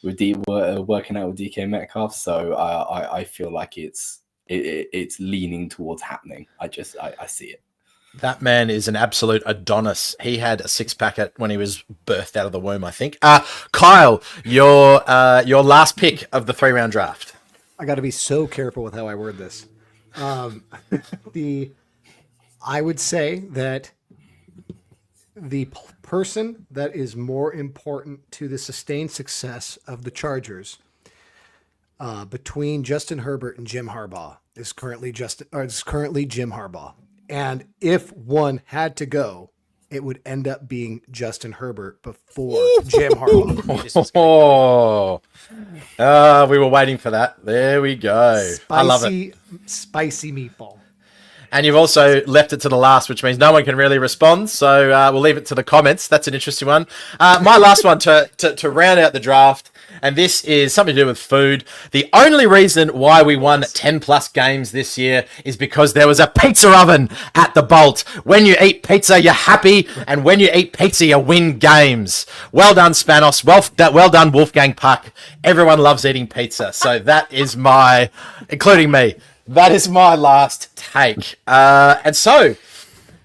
with working out with DK Metcalf. So I feel like it's leaning towards happening. I see it. That man is an absolute Adonis. He had a six-pack when he was birthed out of the womb, I think. Kyle, your last pick of the 3-round draft. I got to be so careful with how I word this. I would say that the person that is more important to the sustained success of the Chargers between Justin Herbert and Jim Harbaugh is currently Jim Harbaugh. And if one had to go, it would end up being Justin Herbert before Jim Harbaugh. We were waiting for that. There we go. I love it. Spicy meatball. And you've also left it to the last, which means no one can really respond. So we'll leave it to the comments. That's an interesting one. My last one to round out the draft, and this is something to do with food. The only reason why we won 10 plus games this year is because there was a pizza oven at the Bolt. When you eat pizza, you're happy. And when you eat pizza, you win games. Well done, Spanos. Well done, Wolfgang Puck. Everyone loves eating pizza. So that is including me, that is my last take. And so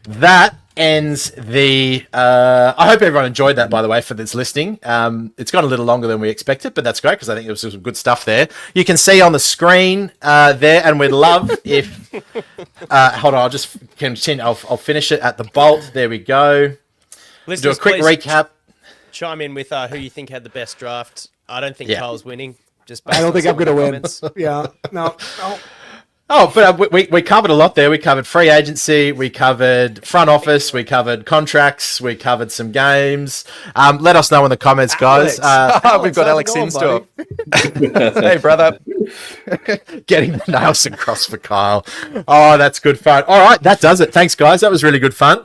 that ends the... I hope everyone enjoyed that, by the way, for this listening. It's gone a little longer than we expected, but that's great because I think there was some good stuff there. You can see on the screen there, and we'd love if... hold on, I'll just continue. I'll finish it at the Bolt. There we go. Listeners, do a quick recap. Chime in with who you think had the best draft. I don't think Kyle's winning. I don't think I'm going to win. Yeah, no. Oh, but we covered a lot there. We covered free agency, we covered front office, we covered contracts, we covered some games. Let us know in the comments, guys. We've got Alex Instore. Hey, brother. Getting the nails across for Kyle. Oh, that's good fun. All right, that does it. Thanks, guys. That was really good fun.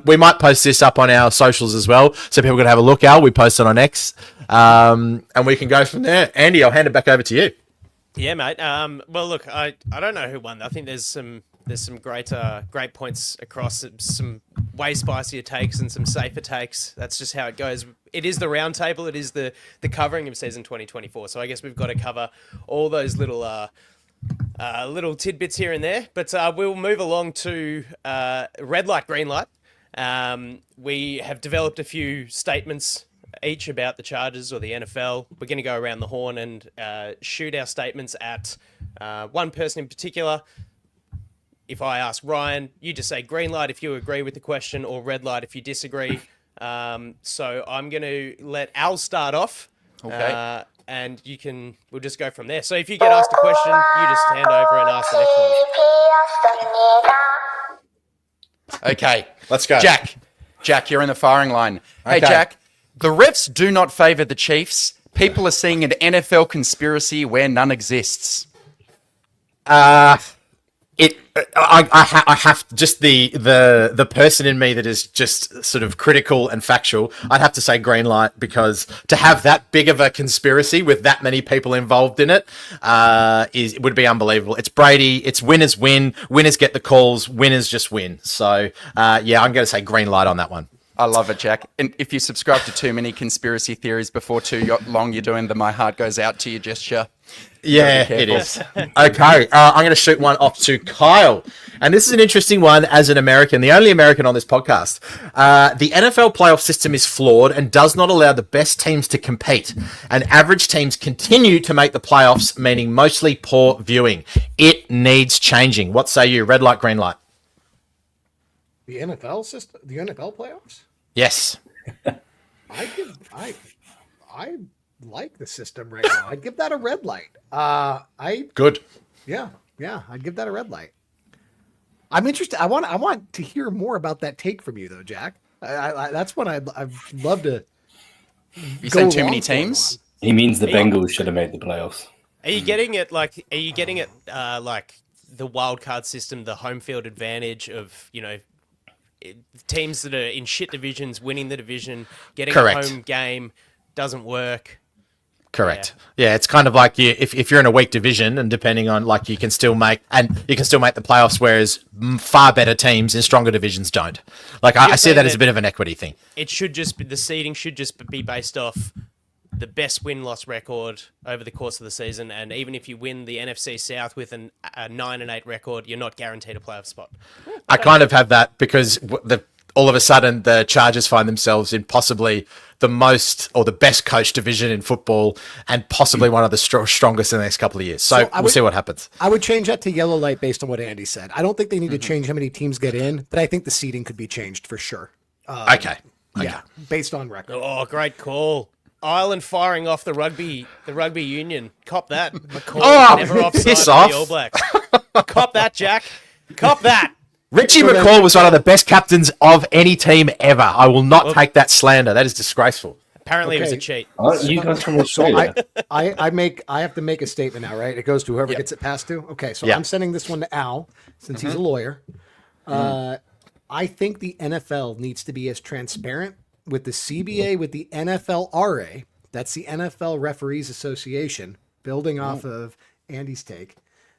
We might post this up on our socials as well, so people can have a look. We post it on X, and we can go from there. Andy, I'll hand it back over to you. Yeah, mate. Well, look, I don't know who won. I think there's some great points across, some way spicier takes and some safer takes. That's just how it goes. It is the round table. It is the covering of season 2024. So I guess we've got to cover all those little tidbits here and there. But we'll move along to red light, green light. We have developed a few statements each about the Chargers or the NFL. We're going to go around the horn and shoot our statements at one person in particular. If I ask Ryan, you just say green light if you agree with the question, or red light if you disagree. So I'm going to let Al start off. Okay. And we'll just go from there. So if you get asked a question, you just hand over and ask the next one. Okay. Let's go. Jack, you're in the firing line. Hey, Okay. Jack, the refs do not favour the Chiefs. People are seeing an NFL conspiracy where none exists. I have just the person in me that is just sort of critical and factual. I'd have to say green light, because to have that big of a conspiracy with that many people involved in it would be unbelievable. It's Brady. It's winners win. Winners get the calls. Winners just win. So I'm going to say green light on that one. I love it, Jack. And if you subscribe to too many conspiracy theories before too long, you're doing the "my heart goes out to you" gesture. Yeah, it is. Okay, I'm going to shoot one off to Kyle. And this is an interesting one as an American, the only American on this podcast. The NFL playoff system is flawed and does not allow the best teams to compete. And average teams continue to make the playoffs, meaning mostly poor viewing. It needs changing. What say you? Red light, green light? The NFL system? The NFL playoffs? Yes. I like the system right now. I'd give that a red light. Good. Yeah, I'd give that a red light. I'm interested. I want to hear more about that take from you, though, Jack. That's what I'd love to. You said too many teams. He means the Bengals should have made the playoffs. Are you getting it like the wild card system, the home field advantage of, teams that are in shit divisions winning the division, getting Correct. a home game doesn't work? Correct. Yeah, it's kind of like if you're in a weak division, and depending on you can still make the playoffs, whereas far better teams in stronger divisions don't. I see that as a bit of an equity thing. It should just be, the seeding should just be based off the best win-loss record over the course of the season, and even if you win the NFC South with a 9-8 record, you're not guaranteed a playoff spot. I kind of have that because all of a sudden the Chargers find themselves in possibly the most or the best coached division in football, and possibly one of the strongest in the next couple of years. So we'll see what happens. I would change that to yellow light based on what Andy said. I don't think they need to change how many teams get in, but I think the seeding could be changed for sure. Okay. Yeah, based on record. Oh, great call. Ireland firing off the rugby union. Cop that. McCall never offside piss for off. the All Blacks. Cop that, Jack. Cop that. Richie McCall was one of the best captains of any team ever. I will not take that slander. That is disgraceful. Apparently it was a cheat. You guys from Australia? I have to make a statement now, right? It goes to whoever gets it passed to. Okay, so I'm sending this one to Al since he's a lawyer. I think the NFL needs to be as transparent with the CBA, with the NFLRA, that's the NFL Referees Association, building off of Andy's take,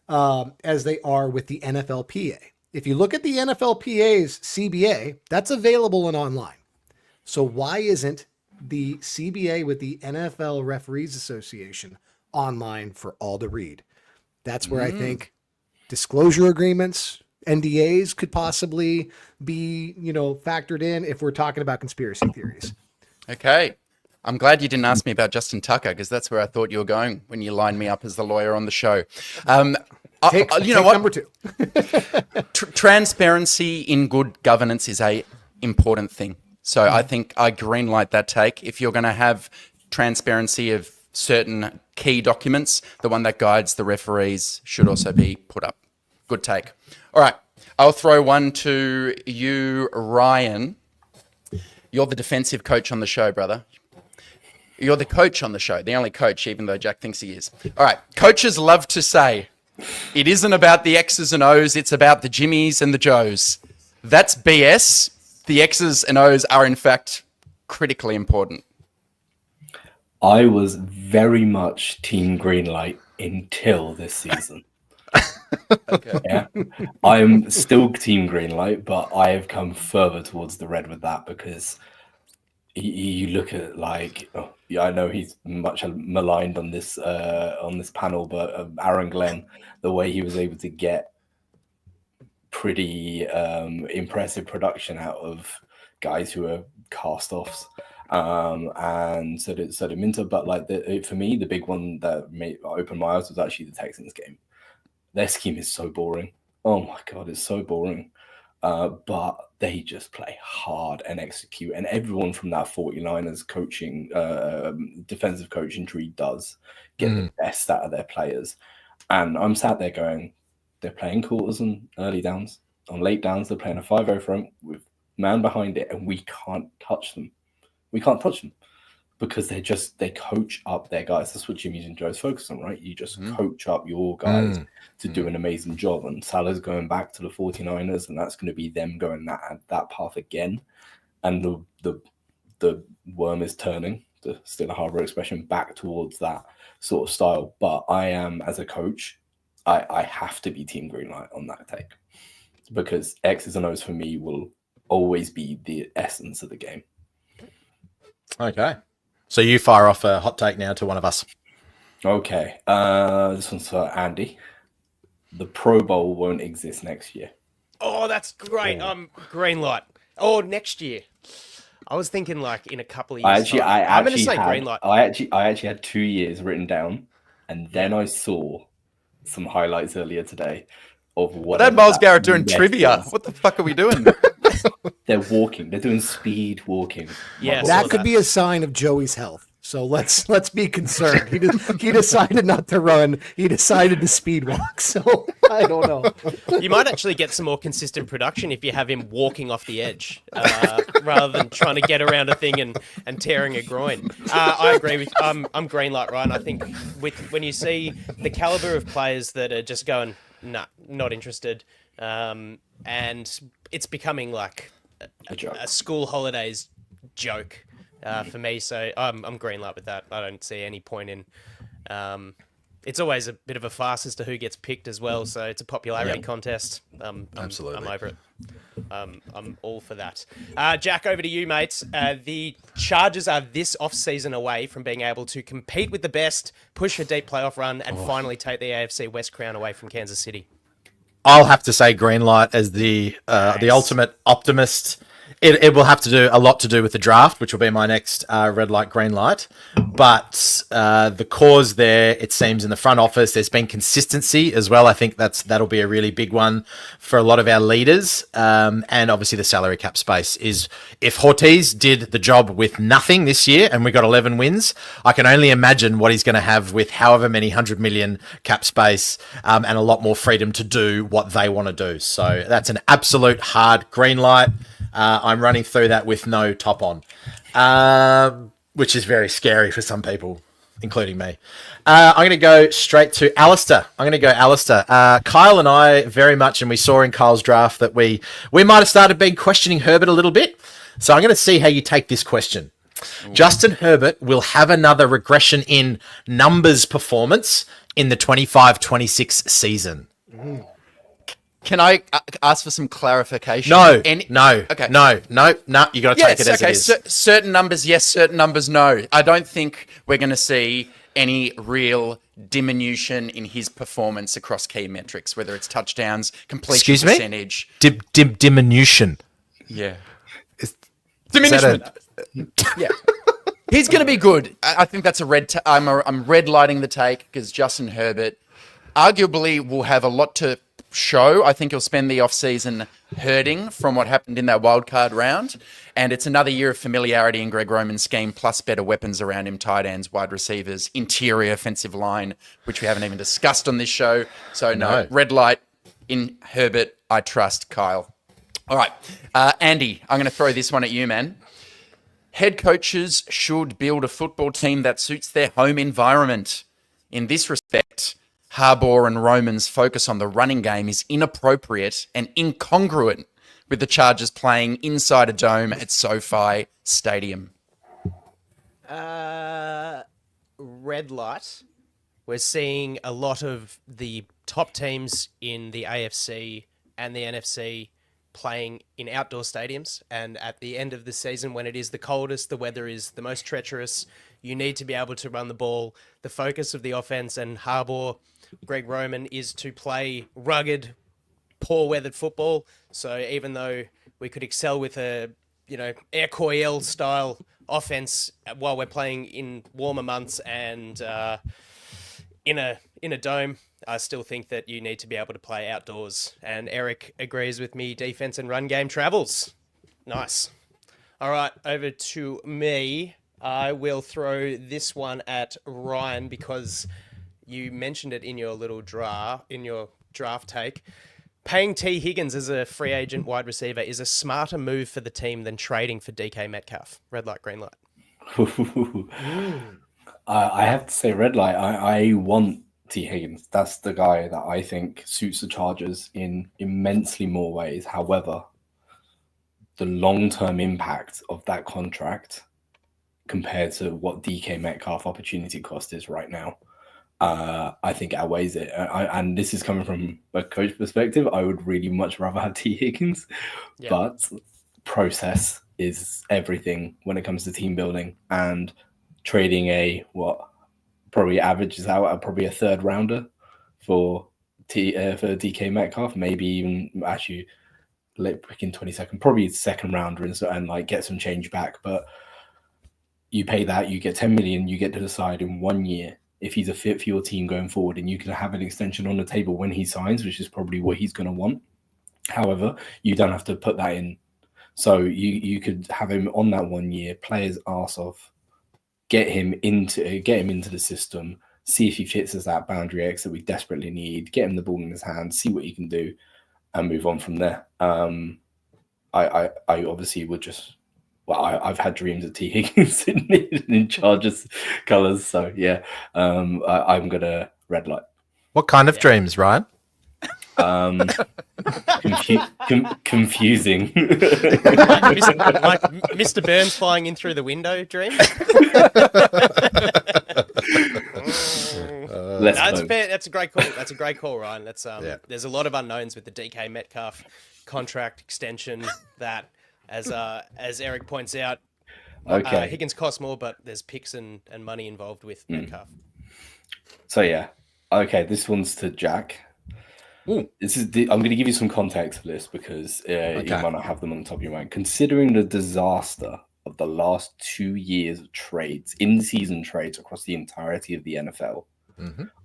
as they are with the NFLPA. If you look at the NFLPA's CBA, that's available and online. So why isn't the CBA with the NFL Referees Association online for all to read? That's where I think disclosure agreements, NDAs could possibly be, factored in if we're talking about conspiracy theories. Okay. I'm glad you didn't ask me about Justin Tucker, because that's where I thought you were going when you lined me up as the lawyer on the show. Take number 2. Transparency in good governance is a important thing. So I think I greenlight that take. If you're going to have transparency of certain key documents, the one that guides the referees should also be put up. Good take. All right. I'll throw one to you, Ryan. You're the defensive coach on the show, brother. You're the coach on the show, the only coach, even though Jack thinks he is. All right. Coaches love to say, it isn't about the X's and O's, it's about the Jimmies and the Joes. That's BS. The X's and O's are, in fact, critically important. I was very much Team Greenlight until this season. Okay. Yeah, I'm still Team Greenlight, but I have come further towards the red with that, because you look at I know he's much maligned on this panel, but Aaron Glenn, the way he was able to get pretty impressive production out of guys who are cast-offs, and so did Minter. But for me, the big one that opened my eyes was actually the Texans game. Their scheme is so boring. Oh my God, it's so boring. But they just play hard and execute. And everyone from that 49ers coaching, defensive coaching tree does get the best out of their players. And I'm sat there going, they're playing quarters and early downs. On late downs, they're playing a 5-0 front with man behind it, and we can't touch them. We can't touch them. Because they coach up their guys. That's what Jimmy's and Joe's focus on, right? You just coach up your guys to do an amazing job. And Salah's going back to the 49ers, and that's going to be them going that path again. And the worm is turning, to steal a Harbour expression, back towards that sort of style. But I am, as a coach, I have to be Team Greenlight on that take. Because X's and O's for me will always be the essence of the game. Okay. So you fire off a hot take now to one of us. Okay. This one's for Andy. The Pro Bowl won't exist next year. Oh, that's great. Green light. Oh, next year. I was thinking in a couple of years. I'm going to say green light. I actually had 2 years written down, and then I saw some highlights earlier today of what. That Miles Garrett doing trivia. What the fuck are we doing? They're walking. They're doing speed walking. Yeah, that could be a sign of Joey's health. So let's be concerned. He decided not to run. He decided to speed walk. So I don't know. You might actually get some more consistent production if you have him walking off the edge rather than trying to get around a thing and tearing a groin. I agree with. I'm green light Ryan. I think when you see the caliber of players that are just going, nah, not interested, and it's becoming like a school holidays joke. For me, so I'm green light with that. I don't see any point in. It's always a bit of a farce as to who gets picked as well, so it's a popularity contest. Absolutely, I'm over it. I'm all for that. Jack, over to you, mate. The Chargers are this off-season away from being able to compete with the best, push a deep playoff run, and finally take the AFC West crown away from Kansas City. I'll have to say green light as the ultimate optimist. It will have to do a lot to do with the draft, which will be my next red light, green light. But the cause there, it seems, in the front office, there's been consistency as well. I think that'll be a really big one for a lot of our leaders. And obviously the salary cap space is, if Ortiz did the job with nothing this year and we got 11 wins, I can only imagine what he's going to have with however many 100 million cap space and a lot more freedom to do what they want to do. So that's an absolute hard green light. I'm running through that with no top on, which is very scary for some people, including me. I'm going to go straight to Alistair. Kyle and I very much, and we saw in Kyle's draft that we might have started being questioning Herbert a little bit. So I'm going to see how you take this question. Justin Herbert will have another regression in numbers performance in the 25-26 season. Can I ask for some clarification? No. Okay. No. You got to take it as it is. Certain numbers, yes. Certain numbers, no. I don't think we're going to see any real diminution in his performance across key metrics, whether it's touchdowns, completion percentage. Diminution. Yeah. Diminution. Yeah. He's going to be good. I think that's I'm red lighting the take because Justin Herbert arguably will have a lot to show. I think he'll spend the offseason hurting from what happened in that wildcard round. And it's another year of familiarity in Greg Roman's scheme, plus better weapons around him, tight ends, wide receivers, interior offensive line, which we haven't even discussed on this show. So no. Red light in Herbert. I trust Kyle. All right. Andy, I'm going to throw this one at you, man. Head coaches should build a football team that suits their home environment. In this respect, Harbaugh and Roman's focus on the running game is inappropriate and incongruent with the Chargers playing inside a dome at SoFi Stadium. Red light. We're seeing a lot of the top teams in the AFC and the NFC playing in outdoor stadiums. And at the end of the season, when it is the coldest, the weather is the most treacherous, you need to be able to run the ball. The focus of the offense and Harbaugh, Greg Roman, is to play rugged, poor-weathered football. So even though we could excel with a, Air Coryell style offense while we're playing in warmer months and in a dome, I still think that you need to be able to play outdoors. And Eric agrees with me. Defense and run game travels. Nice. All right, over to me. I will throw this one at Ryan because you mentioned it in your little draft take. Paying T. Higgins as a free agent wide receiver is a smarter move for the team than trading for DK Metcalf. Red light, green light. I have to say red light. I want T. Higgins. That's the guy that I think suits the Chargers in immensely more ways. However, the long-term impact of that contract compared to what DK Metcalf opportunity cost is right now, I think outweighs it. And this is coming from a coach perspective. I would really much rather have T. Higgins, but process is everything when it comes to team building, and trading probably averages out at probably a third rounder for DK Metcalf, maybe even actually late pick in 22nd, probably second rounder and like get some change back. But you pay that, you get 10 million, you get to decide in 1 year if he's a fit for your team going forward, and you can have an extension on the table when he signs, which is probably what he's going to want. However, you don't have to put that in So you could have him on that 1 year, play his arse off, get him into the system, see if he fits as that boundary X that we desperately need, get him the ball in his hand, see what he can do, and move on from there. I obviously would just. Well, I've had dreams of T. Higgins in Chargers colours, so yeah, I'm gonna red light. What kind of dreams, Ryan? Confusing. Like Mr. Burns flying in through the window dream. That's a great call. That's a great call, Ryan. That's There's a lot of unknowns with the DK Metcalf contract extension that. As Eric points out, Higgins costs more, but there's picks and money involved with Metcalf. So yeah, okay, this one's to Jack. I'm going to give you some context for this because you might not have them on the top of your mind. Considering the disaster of the last 2 years of trades, in-season trades across the entirety of the NFL,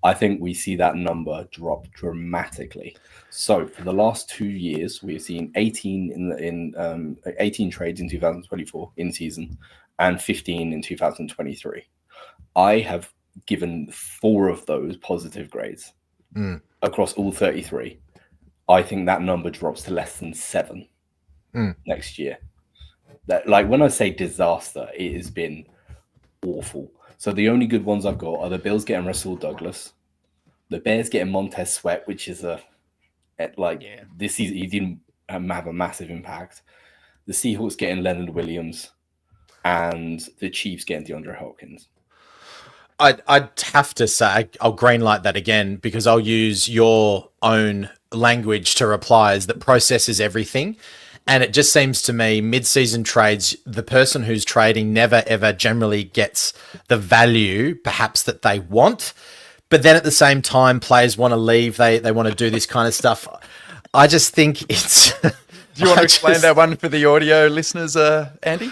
I think we see that number drop dramatically. So for the last 2 years, we've seen 18 18 trades in 2024 in season and 15 in 2023. I have given 4 of those positive grades across all 33. I think that number drops to less than 7 next year. That, like, when I say disaster, it has been awful. So the only good ones I've got are the Bills getting Russell Douglas, the Bears getting Montez Sweat, which is this season he didn't have a massive impact. The Seahawks getting Leonard Williams, and the Chiefs getting DeAndre Hopkins. I'd have to say I'll greenlight that again because I'll use your own language to reply as that process is everything. And it just seems to me mid-season trades, the person who's trading never, ever generally gets the value perhaps that they want. But then at the same time, players want to leave. They want to do this kind of stuff. I just think it's... Do you want to explain that one for the audio listeners, Andy?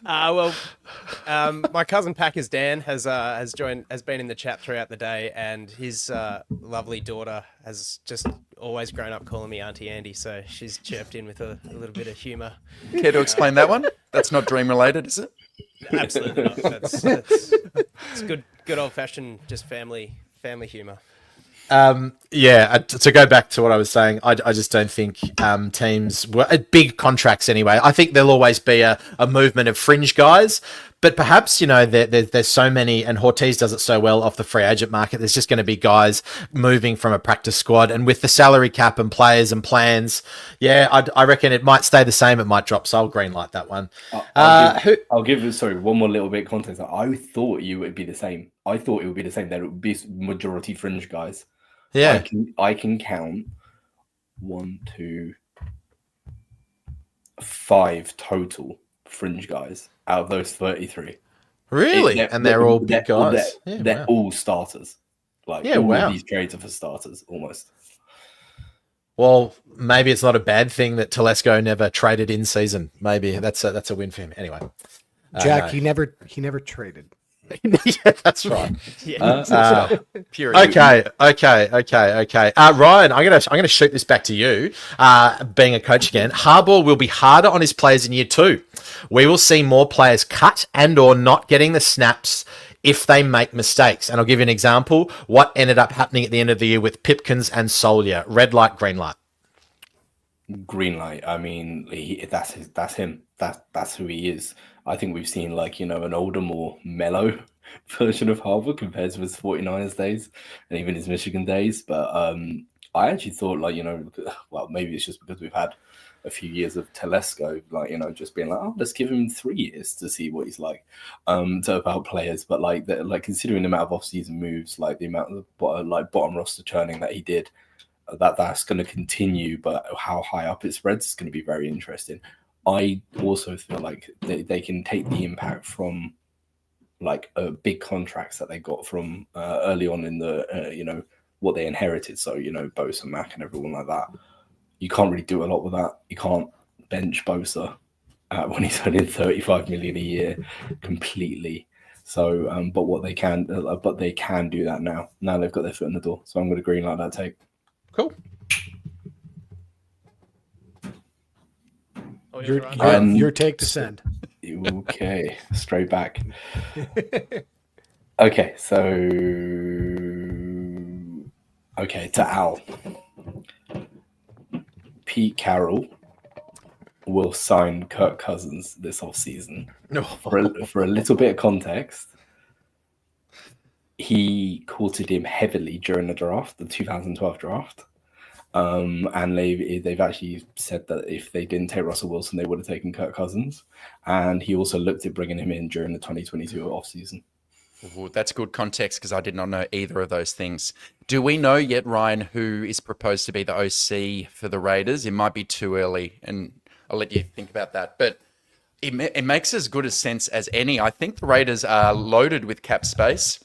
My cousin Packers Dan has been in the chat throughout the day, and his lovely daughter has just always grown up calling me Auntie Andy, so she's chirped in with a little bit of humour. Care to explain that one? That's not dream related, is it? Absolutely not. It's good old fashioned just family humour. To go back to what I was saying, I just don't think teams, big contracts anyway, I think there'll always be a movement of fringe guys, but perhaps, there's so many, and Ortiz does it so well off the free agent market, there's just going to be guys moving from a practice squad, and with the salary cap and players and plans, I reckon it might stay the same, it might drop, so I'll greenlight that one. I'll give one more little bit of context. I thought you would be the same. I thought it would be the same, that it would be majority fringe guys. Yeah, I can count 1, 2, 5 total fringe guys out of those 33. Really? And they're all big guys. They're all starters. All of these trades are for starters almost. Well, maybe it's not a bad thing that Telesco never traded in season. Maybe that's a win for him. Anyway, Jack, he never traded. Yeah, that's right. Purity. Okay. Ryan, I'm gonna shoot this back to you. Being a coach again, Harbaugh will be harder on his players in year 2. We will see more players cut and or not getting the snaps if they make mistakes. And I'll give you an example. What ended up happening at the end of the year with Pipkins and Solier? Red light, green light. Green light. I mean, that's him. That's who he is. I think we've seen an older, more mellow version of Harbaugh compared to his 49ers days and even his Michigan days. But I actually thought maybe it's just because we've had a few years of Telesco, just being let's give him 3 years to see what he's like about players. But considering the amount of off-season moves, the amount of bottom roster churning that he did, that's going to continue. But how high up it spreads is going to be very interesting. I also feel like they can take the impact from big contracts that they got from early on in the what they inherited. So Bosa, Mack, and everyone like that. You can't really do a lot with that. You can't bench Bosa when he's earning $35 million a year completely. So, but they can do that now. Now they've got their foot in the door. So I'm going to green light that take. Cool. Your take to send. Okay, straight back. Okay, so to Al. Pete Carroll will sign Kirk Cousins this offseason. No. For a little bit of context, he courted him heavily during the draft, the 2012 draft. And they've actually said that if they didn't take Russell Wilson, they would have taken Kirk Cousins. And he also looked at bringing him in during the 2022 offseason. Ooh, that's good context because I did not know either of those things. Do we know yet, Ryan, who is proposed to be the OC for the Raiders? It might be too early, and I'll let you think about that. But it makes as good a sense as any. I think the Raiders are loaded with cap space.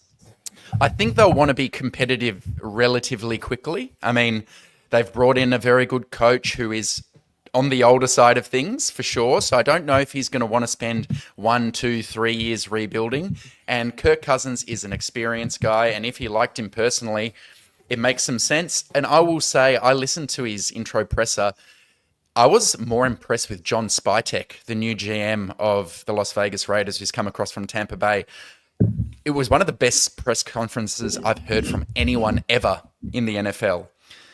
I think they'll want to be competitive relatively quickly. I mean, they've brought in a very good coach who is on the older side of things for sure. So I don't know if he's going to want to spend 1, 2, 3 years rebuilding. And Kirk Cousins is an experienced guy. And if he liked him personally, it makes some sense. And I will say, I listened to his intro presser. I was more impressed with John Spytek, the new GM of the Las Vegas Raiders, who's come across from Tampa Bay. It was one of the best press conferences I've heard from anyone ever in the NFL.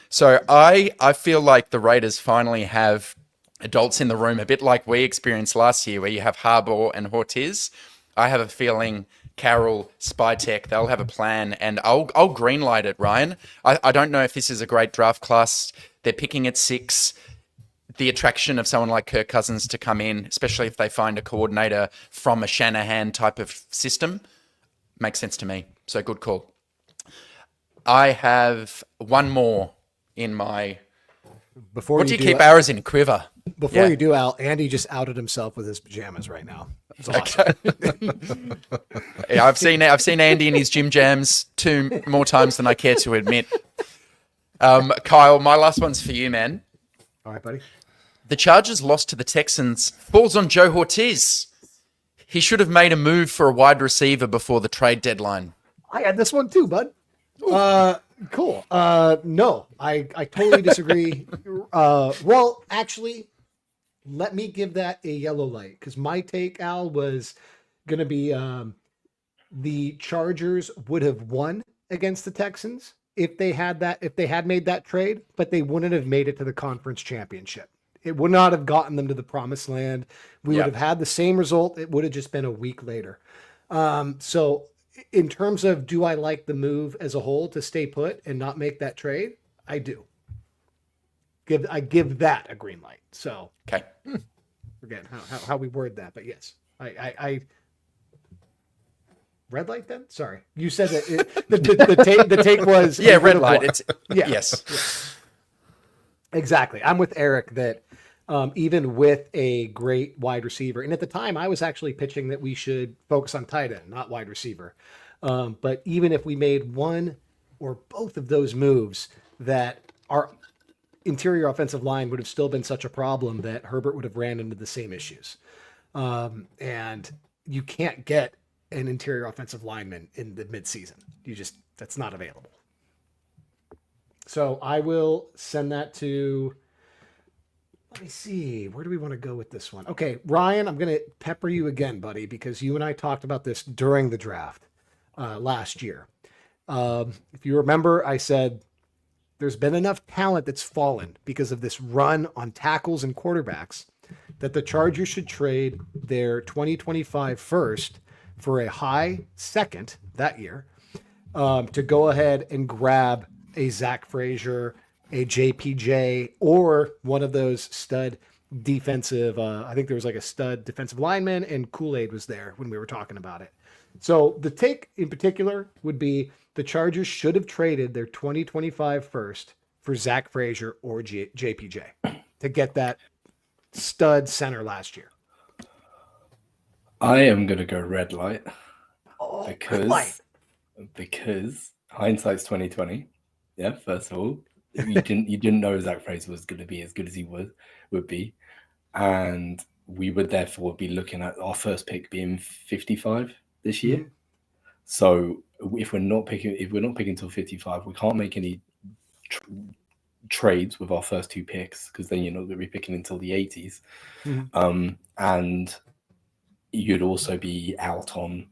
So I feel like the Raiders finally have adults in the room, a bit like we experienced last year, where you have Harbaugh and Ortiz. I have a feeling Carroll, Spytek, they'll have a plan, and I'll greenlight it, Ryan. I don't know if this is a great draft class. They're picking at 6. The attraction of someone like Kirk Cousins to come in, especially if they find a coordinator from a Shanahan type of system, makes sense to me. So good call. I have one more in my... What do you keep arrows in quiver? Before you do, Al, Andy just outed himself with his pajamas right now. That's awesome. Okay. Yeah, I've seen Andy in his gym jams 2 more times than I care to admit. Kyle, my last one's for you, man. All right, buddy. The Chargers lost to the Texans. Falls on Joe Ortiz. He should have made a move for a wide receiver before the trade deadline. I had this one too, bud. Cool. No, I totally disagree. Well, actually, let me give that a yellow light, because my take, Al, was going to be the Chargers would have won against the Texans if they had made that trade, but they wouldn't have made it to the conference championship. It would not have gotten them to the promised land. We would have had the same result. It would have just been a week later. So in terms of, do I like the move as a whole to stay put and not make that trade? I do. I give that a green light. So okay. Forget how we word that, but yes, I red light then. Sorry, you said that the take was red light. It's yes. Exactly. I'm with Eric that even with a great wide receiver, and at the time I was actually pitching that we should focus on tight end, not wide receiver. But even if we made one or both of those moves, that our interior offensive line would have still been such a problem that Herbert would have ran into the same issues. And you can't get an interior offensive lineman in the midseason. That's not available. So I will send that to, let me see, where do we want to go with this one? Okay, Ryan, I'm going to pepper you again, buddy, because you and I talked about this during the draft last year. If you remember, I said there's been enough talent that's fallen because of this run on tackles and quarterbacks that the Chargers should trade their 2025 first for a high second that year to go ahead and grab a Zach Frazier, a JPJ, or one of those stud defensive, I think there was like a stud defensive lineman, and Kool-Aid was there when we were talking about it. So the take in particular would be the Chargers should have traded their 2025 first for Zach Frazier or JPJ to get that stud center last year. I am going to go red light because hindsight's 2020. Yeah, first of all, you didn't know Zach Frazier was going to be as good as he would be, and we would therefore be looking at our first pick being 55 this year. Mm-hmm. So if we're not picking till 55, we can't make any trades with our first 2 picks, because then you're not going to be picking until the 80s. And you'd also be out on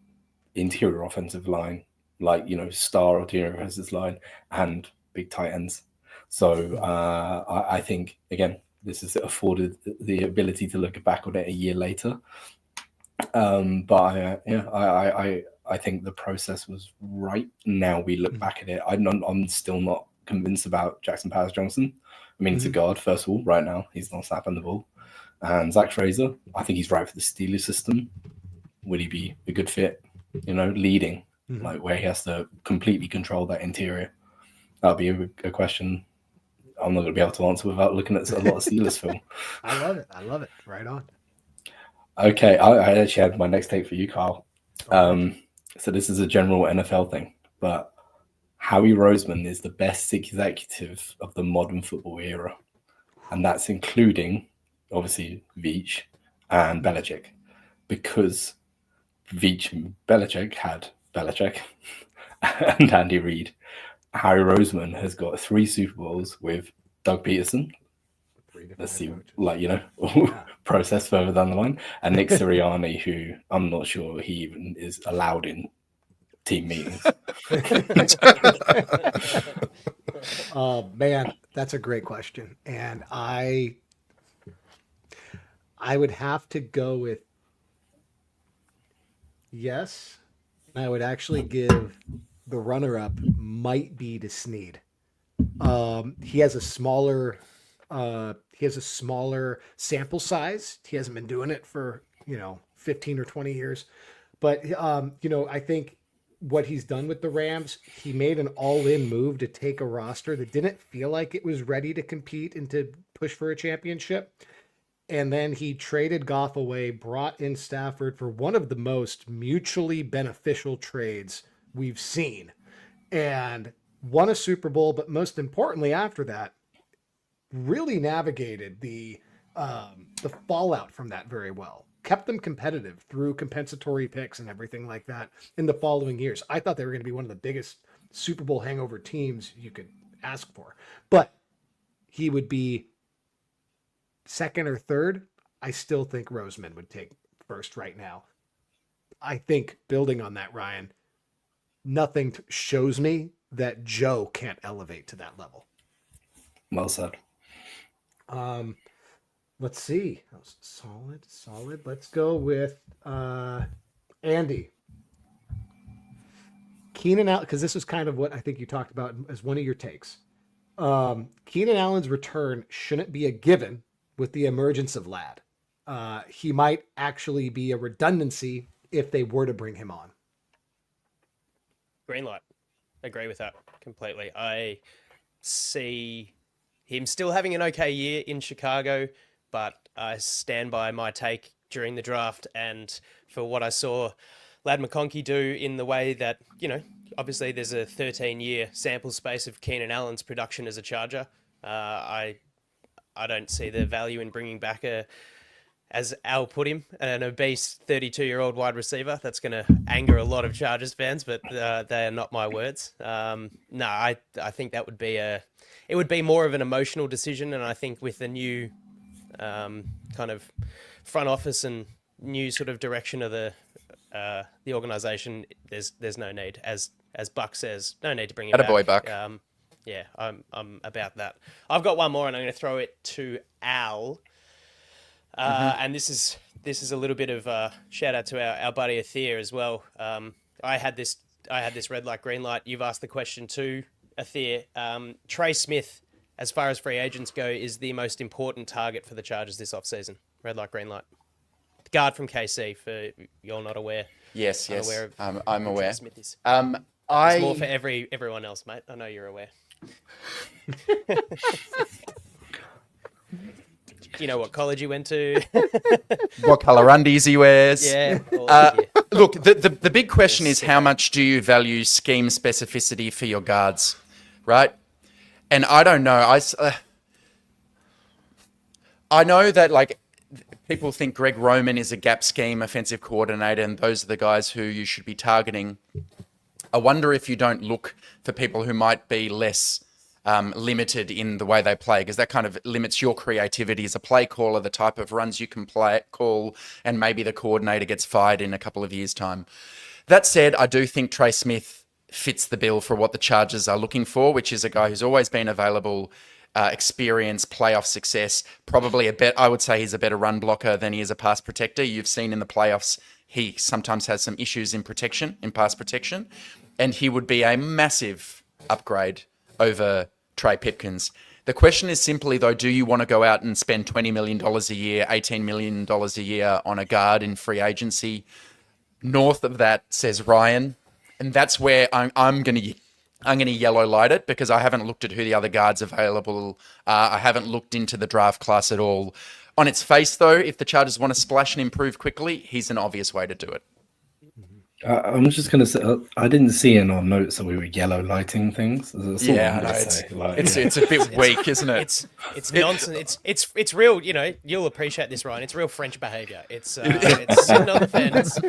interior offensive line, like, star interior offensive line and big tight ends. So I think, again, this has afforded the ability to look back on it a year later. But I think the process was right. Now we look back at it. I'm still not convinced about Jackson Powers-Johnson. I mean, he's a guard, first of all, right now. He's not snapping the ball. And Zach Fraser, I think he's right for the Steelers system. Would he be a good fit, leading, like where he has to completely control that interior? That'll be a question I'm not going to be able to answer without looking at a lot of Steelers film. I love it. Right on. Okay, I actually had my next take for you, Kyle. So this is a general NFL thing, but Howie Roseman is the best executive of the modern football era. And that's including, obviously, Veach and Belichick. Because Veach and Belichick had Belichick and Andy Reid. Howie Roseman has got 3 Super Bowls with Doug Peterson. Let's see, process further down the line. And Nick Sirianni, who I'm not sure he even is allowed in team meetings. Man, that's a great question. And I would have to go with yes. I would actually give the runner-up might be to Snead. He has a smaller sample size. He hasn't been doing it for 15 or 20 years, but I think what he's done with the Rams, he made an all-in move to take a roster that didn't feel like it was ready to compete and to push for a championship. And then he traded Goff away, brought in Stafford for one of the most mutually beneficial trades we've seen, and won a Super Bowl. But most importantly, after that, really navigated the fallout from that very well. Kept them competitive through compensatory picks and everything like that in the following years. I thought they were going to be one of the biggest Super Bowl hangover teams you could ask for, but he would be second or third. I still think Roseman would take first right now. I think, building on that, Ryan, nothing shows me that Joe can't elevate to that level. Well said. Let's see. That was solid. Let's go with Andy. Keenan Allen, because this is kind of what I think you talked about as one of your takes. Keenan Allen's return shouldn't be a given with the emergence of Ladd. He might actually be a redundancy if they were to bring him on. Green light. Agree with that completely. I see him still having an okay year in Chicago, but I stand by my take during the draft and for what I saw Ladd McConkey do in the way that, obviously there's a 13-year sample space of Keenan Allen's production as a Charger. I don't see the value in bringing back as Al put him, an obese 32-year-old wide receiver. That's going to anger a lot of Chargers fans, but they are not my words. No, I think that would be it would be more of an emotional decision, and I think with the new kind of front office and new sort of direction of the organization, there's no need, as Buck says, no need to bring him back. Attaboy, Buck. Yeah, I'm about that. I've got one more, and I'm going to throw it to Al. And this is a little bit of a shout out to our buddy Athir as well. I had this red light, green light. You've asked the question too, Athir. Trey Smith, as far as free agents go, is the most important target for the Chargers this offseason. Red light, green light. The guard from KC, for you're not aware. Yes. Aware of I'm aware. Trey Smith is. It's more for everyone else, mate. I know you're aware. You know what college he went to? What colour undies he wears? Yeah. Look, the big question is how much do you value scheme specificity for your guards, right? And I don't know. I know that like people think Greg Roman is a gap scheme offensive coordinator, and those are the guys who you should be targeting. I wonder if you don't look for people who might be less limited in the way they play, because that kind of limits your creativity as a play caller, the type of runs you can call, and maybe the coordinator gets fired in a couple of years' time. That said, I do think Trey Smith fits the bill for what the Chargers are looking for, which is a guy who's always been available, experience, playoff success, probably I would say he's a better run blocker than he is a pass protector. You've seen in the playoffs, he sometimes has some issues in pass protection, and he would be a massive upgrade over Trey Pipkins. The question is simply, though, do you want to go out and spend $20 million a year, $18 million a year on a guard in free agency? North of that, says Ryan, and that's where I'm going to yellow light it, because I haven't looked at who the other guards available are. I haven't looked into the draft class at all. On its face, though, if the Chargers want to splash and improve quickly, he's an obvious way to do it. I'm just going to say, I didn't see in our notes that we were yellow lighting things. Yeah, I know. It's a bit weak, isn't it? It's nonsense. It's real. You know, you'll appreciate this, Ryan. It's real French behaviour. It's sitting on the fence.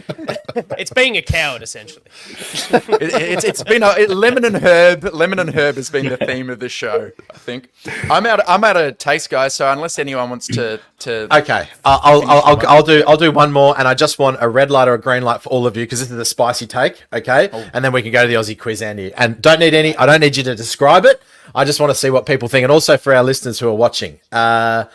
It's being a coward, essentially. It's been lemon and herb. Lemon and herb has been the theme of the show, I think. I'm out of taste, guys. So unless anyone wants to okay, I'll do one more, and I just want a red light or a green light for all of you, because this is a spicy take, okay? And then we can go to the Aussie quiz, Andy. And I don't need you to describe it. I just want to see what people think. And also for our listeners who are watching, it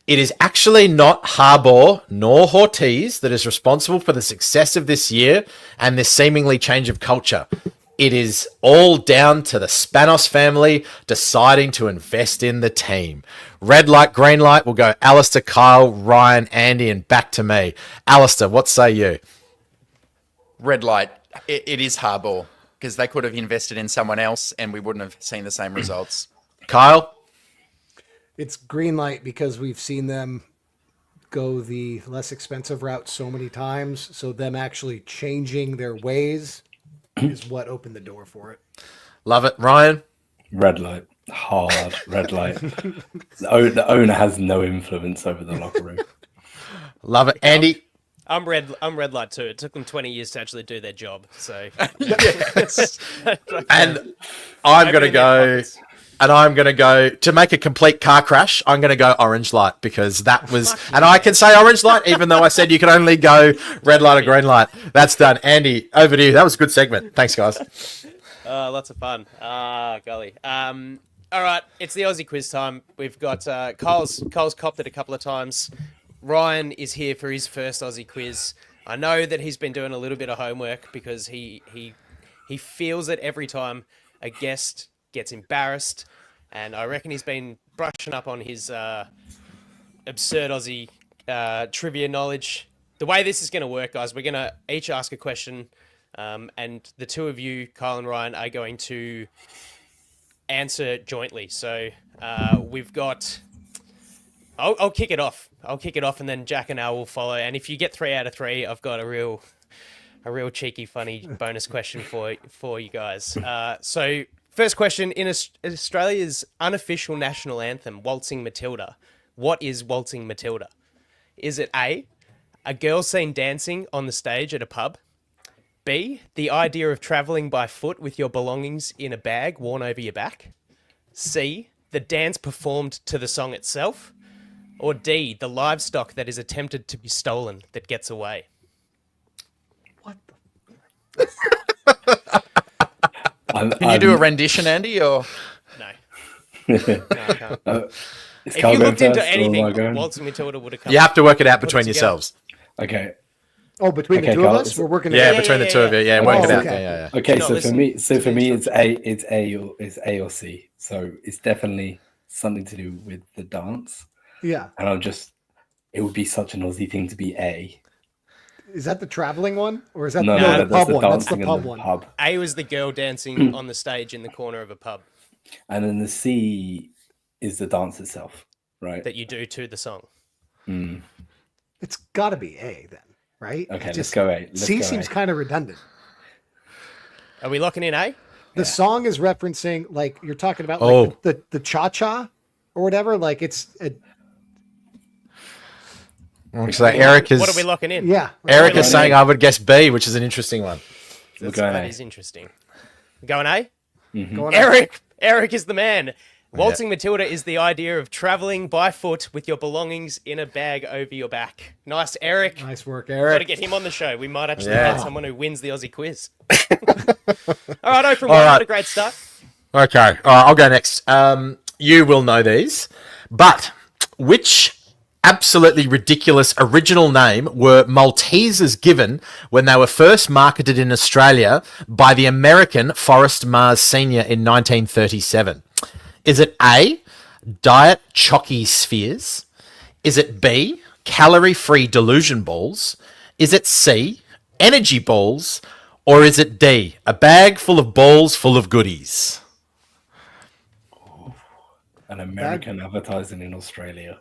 is actually not Harbaugh nor Ortiz that is responsible for the success of this year and this seemingly change of culture. It is all down to the Spanos family deciding to invest in the team. Red light, green light, we'll go Alistair, Kyle, Ryan, Andy, and back to me. Alistair, what say you? Red light. It is Harbaugh, because they could have invested in someone else and we wouldn't have seen the same results. Kyle? It's green light, because we've seen them go the less expensive route so many times. So them actually changing their ways is what opened the door for it. Love it. Ryan? Red light. Hard red light. The owner has no influence over the locker room. Love it. Andy? I'm red light too. It took them 20 years to actually do their job. So, and I'm going to go to make a complete car crash. I'm going to go orange light, because that was, and I can say orange light, even though I said you can only go red light or green light. That's done. Andy, over to you. That was a good segment. Thanks, guys. Lots of fun. Golly. All right. It's the Aussie quiz time. We've got, Kyle's copped it a couple of times. Ryan is here for his first Aussie quiz. I know that he's been doing a little bit of homework, because he feels it every time a guest gets embarrassed, and I reckon he's been brushing up on his absurd Aussie trivia knowledge. The way this is going to work, guys, we're going to each ask a question, and the two of you, Kyle and Ryan, are going to answer jointly. So we've got... I'll kick it off. And then Jack and Al will follow. And if you get 3 out of 3, I've got a real cheeky, funny bonus question for you guys. So first question, in Australia's unofficial national anthem, Waltzing Matilda, what is Waltzing Matilda? Is it A, a girl seen dancing on the stage at a pub? B, the idea of travelling by foot with your belongings in a bag worn over your back? C, the dance performed to the song itself? Or D, the livestock that is attempted to be stolen that gets away? What the... Can you do a rendition, Andy, or...? No. No, I can't. If you looked into anything, Waltzing Matilda would have come. You have to work it out between yourselves. Okay. Oh, between the two of us, we're working. Between the two of you, work it out. Yeah. Okay, so for me, it's A or C. So it's definitely something to do with the dance. Yeah. And it would be such an Aussie thing to be A. Is that the traveling one? Or is that the pub one? That's the pub one. Pub. A was the girl dancing on the stage in the corner of a pub. And then the C is the dance itself, right? That you do to the song. Mm. It's got to be A then, right? Okay, let's go A. C seems kind of redundant. Are we locking in A? The song is referencing, like, you're talking about like the cha-cha or whatever. Like, it's... So Eric is... What are we locking in? Yeah. Eric is saying I would guess B, which is an interesting one. That is interesting. Going A? Mm-hmm. Going Eric Eric is the man. Waltzing Matilda is the idea of traveling by foot with your belongings in a bag over your back. Nice, Eric. Nice work, Got Eric. to get him on the show. We might actually have someone who wins the Aussie quiz. All right, 0 from 1. What a great start. Okay, all right, I'll go next. You will know these, but which absolutely ridiculous original name were Maltesers given when they were first marketed in Australia by the American Forrest Mars Sr. in 1937? Is it A, Diet Chalky Spheres? Is it B, Calorie-Free Delusion Balls? Is it C, Energy Balls? Or is it D, a bag full of balls full of goodies? An American advertising in Australia.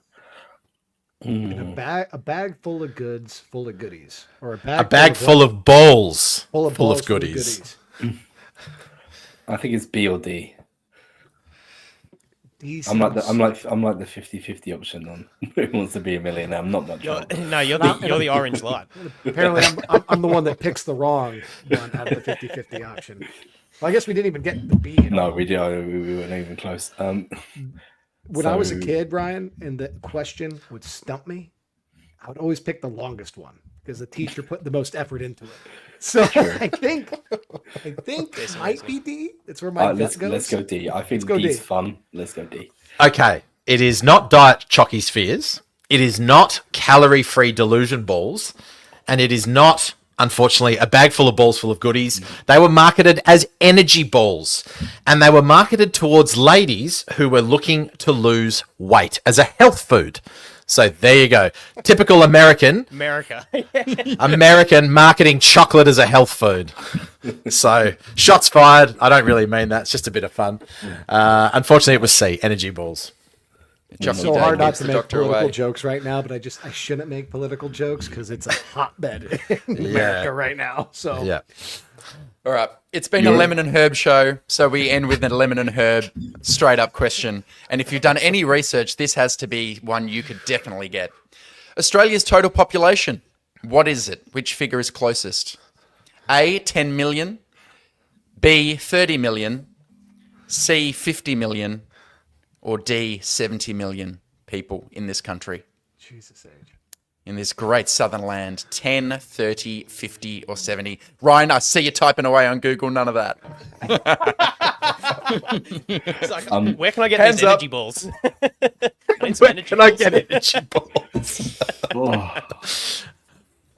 A bag full of goods, full of goodies, or A bag full of balls full of full balls, of goodies. I think it's B or D. I'm like the 50-50 option on who wants to be a millionaire. I'm not much. You're the orange light. Apparently, I'm the one that picks the wrong one out of the 50-50 option. Well, I guess we didn't even get the B. No, we did. We weren't even close. When I was a kid, Brian, and the question would stump me, I would always pick the longest one because the teacher put the most effort into it. So I think this might be D. It's where my gut goes. Let's go D. I think D's fun. Let's go D. Okay, it is not Diet Chalky Spheres. It is not Calorie-Free Delusion Balls. And it is not, unfortunately, a bag full of balls full of goodies. They were marketed as energy balls. And they were marketed towards ladies who were looking to lose weight as a health food. So there you go. Typical American marketing chocolate as a health food. So shots fired. I don't really mean that. It's just a bit of fun. Unfortunately, it was C, energy balls. It's so hard not to make political jokes right now, but I shouldn't make political jokes because it's a hotbed in America right now. So yeah. All right. It's been a lemon and herb show, so we end with a lemon and herb straight up question. And if you've done any research, this has to be one you could definitely get. Australia's total population, what is it? Which figure is closest? A, 10 million, B, 30 million, C, 50 million, or D, 70 million people in this country? Jesus age. In this great southern land, 10, 30, 50, or 70. Ryan, I see you typing away on Google. None of that. It's like, where can I get these up. energy balls? Where can I get energy balls?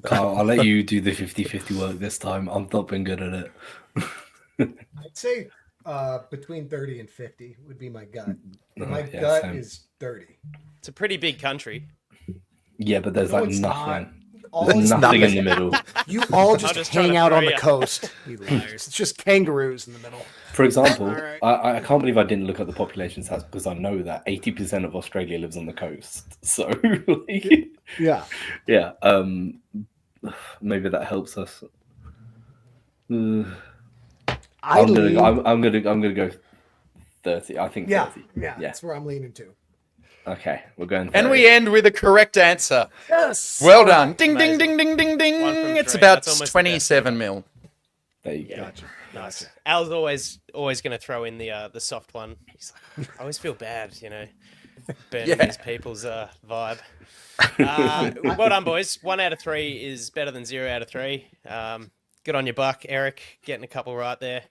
Carl, I'll let you do the 50-50 work this time. I've not been good at it. I'd say between 30 and 50 would be my gut. My yeah, gut same. is 30. It's a pretty big country. Yeah, but there's No, like it's nothing. not. There's nothing in the middle. You all just just trying hang to out on throw the you. coast. You liars. It's just kangaroos in the middle. For example, All right. I can't believe I didn't look at the population stats because I know that 80% of Australia lives on the coast. So, like, Yeah. yeah, maybe that helps us. I'm gonna go 30. I think 30. Yeah, that's where I'm leaning to. Okay, we're going 30. And we end with a correct answer. Yes. Well done. Ding, ding, Amazing. ding, ding, ding, One from ding. It's three. about That's almost 27 mil. There you go. Nice. Al's always going to throw in the soft one. He's like, I always feel bad, burning these people's vibe. Well done, boys. 1 out of 3 is better than 0 out of 3. Good on your buck, Eric, getting a couple right there.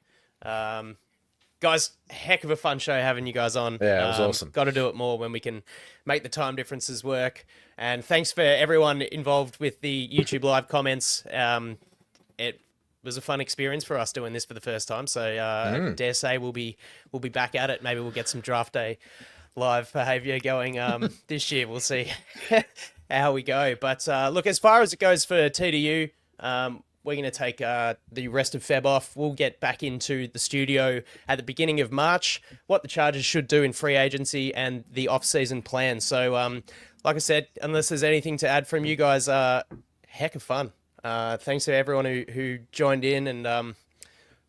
Guys, heck of a fun show having you guys on. Yeah, it was awesome. Got to do it more when we can make the time differences work. And thanks for everyone involved with the YouTube live comments. It was a fun experience for us doing this for the first time. So I dare say we'll be back at it. Maybe we'll get some draft day live behavior going this year. We'll see how we go. But look, as far as it goes for TDU, we're going to take the rest of Feb off. We'll get back into the studio at the beginning of March, what the Chargers should do in free agency and the off-season plan. So, like I said, unless there's anything to add from you guys, heck of fun. Thanks to everyone who joined in. And, that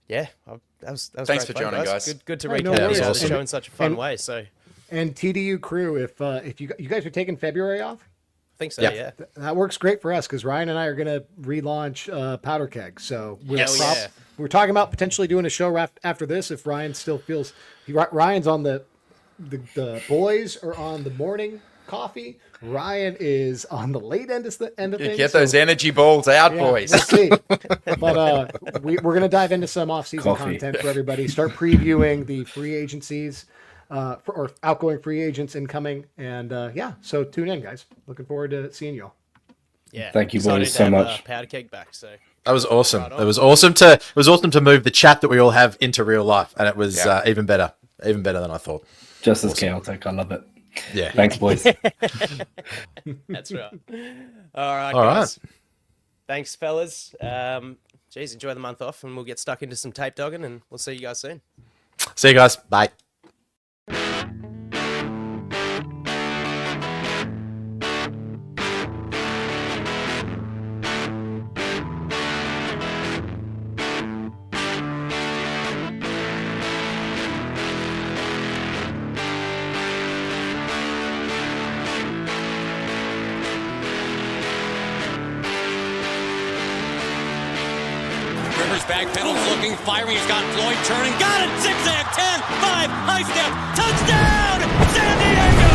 was Thanks great for fun, joining, guys. Good to No recap worries. the show in such a fun way. So, And TDU crew, if you guys are taking February off? think so, yeah. That works great for us because Ryan and I are going to relaunch Powderkeg. So we're talking about potentially doing a show after this if Ryan still feels Ryan's on the boys are on the morning coffee. Ryan is on the late end of things. Get those energy balls out, boys. We'll see. But we're going to dive into some off-season content for everybody. Start previewing the free agencies or outgoing free agents incoming. And so tune in, guys. Looking forward to seeing y'all. Yeah. Thank you boys so much. Powderkeg back. So that was awesome. It was awesome to move the chat that we all have into real life, and it was even better than I thought. Just as chaotic. I love it. Yeah. Thanks, boys. That's right. All right, guys. Thanks, fellas. Enjoy the month off, and we'll get stuck into some tape dogging, and we'll see you guys soon. See you guys. Bye. Back pedals looking, firing. He's got Floyd turning. Got it. Zigzag. 10, 5, high step. Touchdown! San Diego!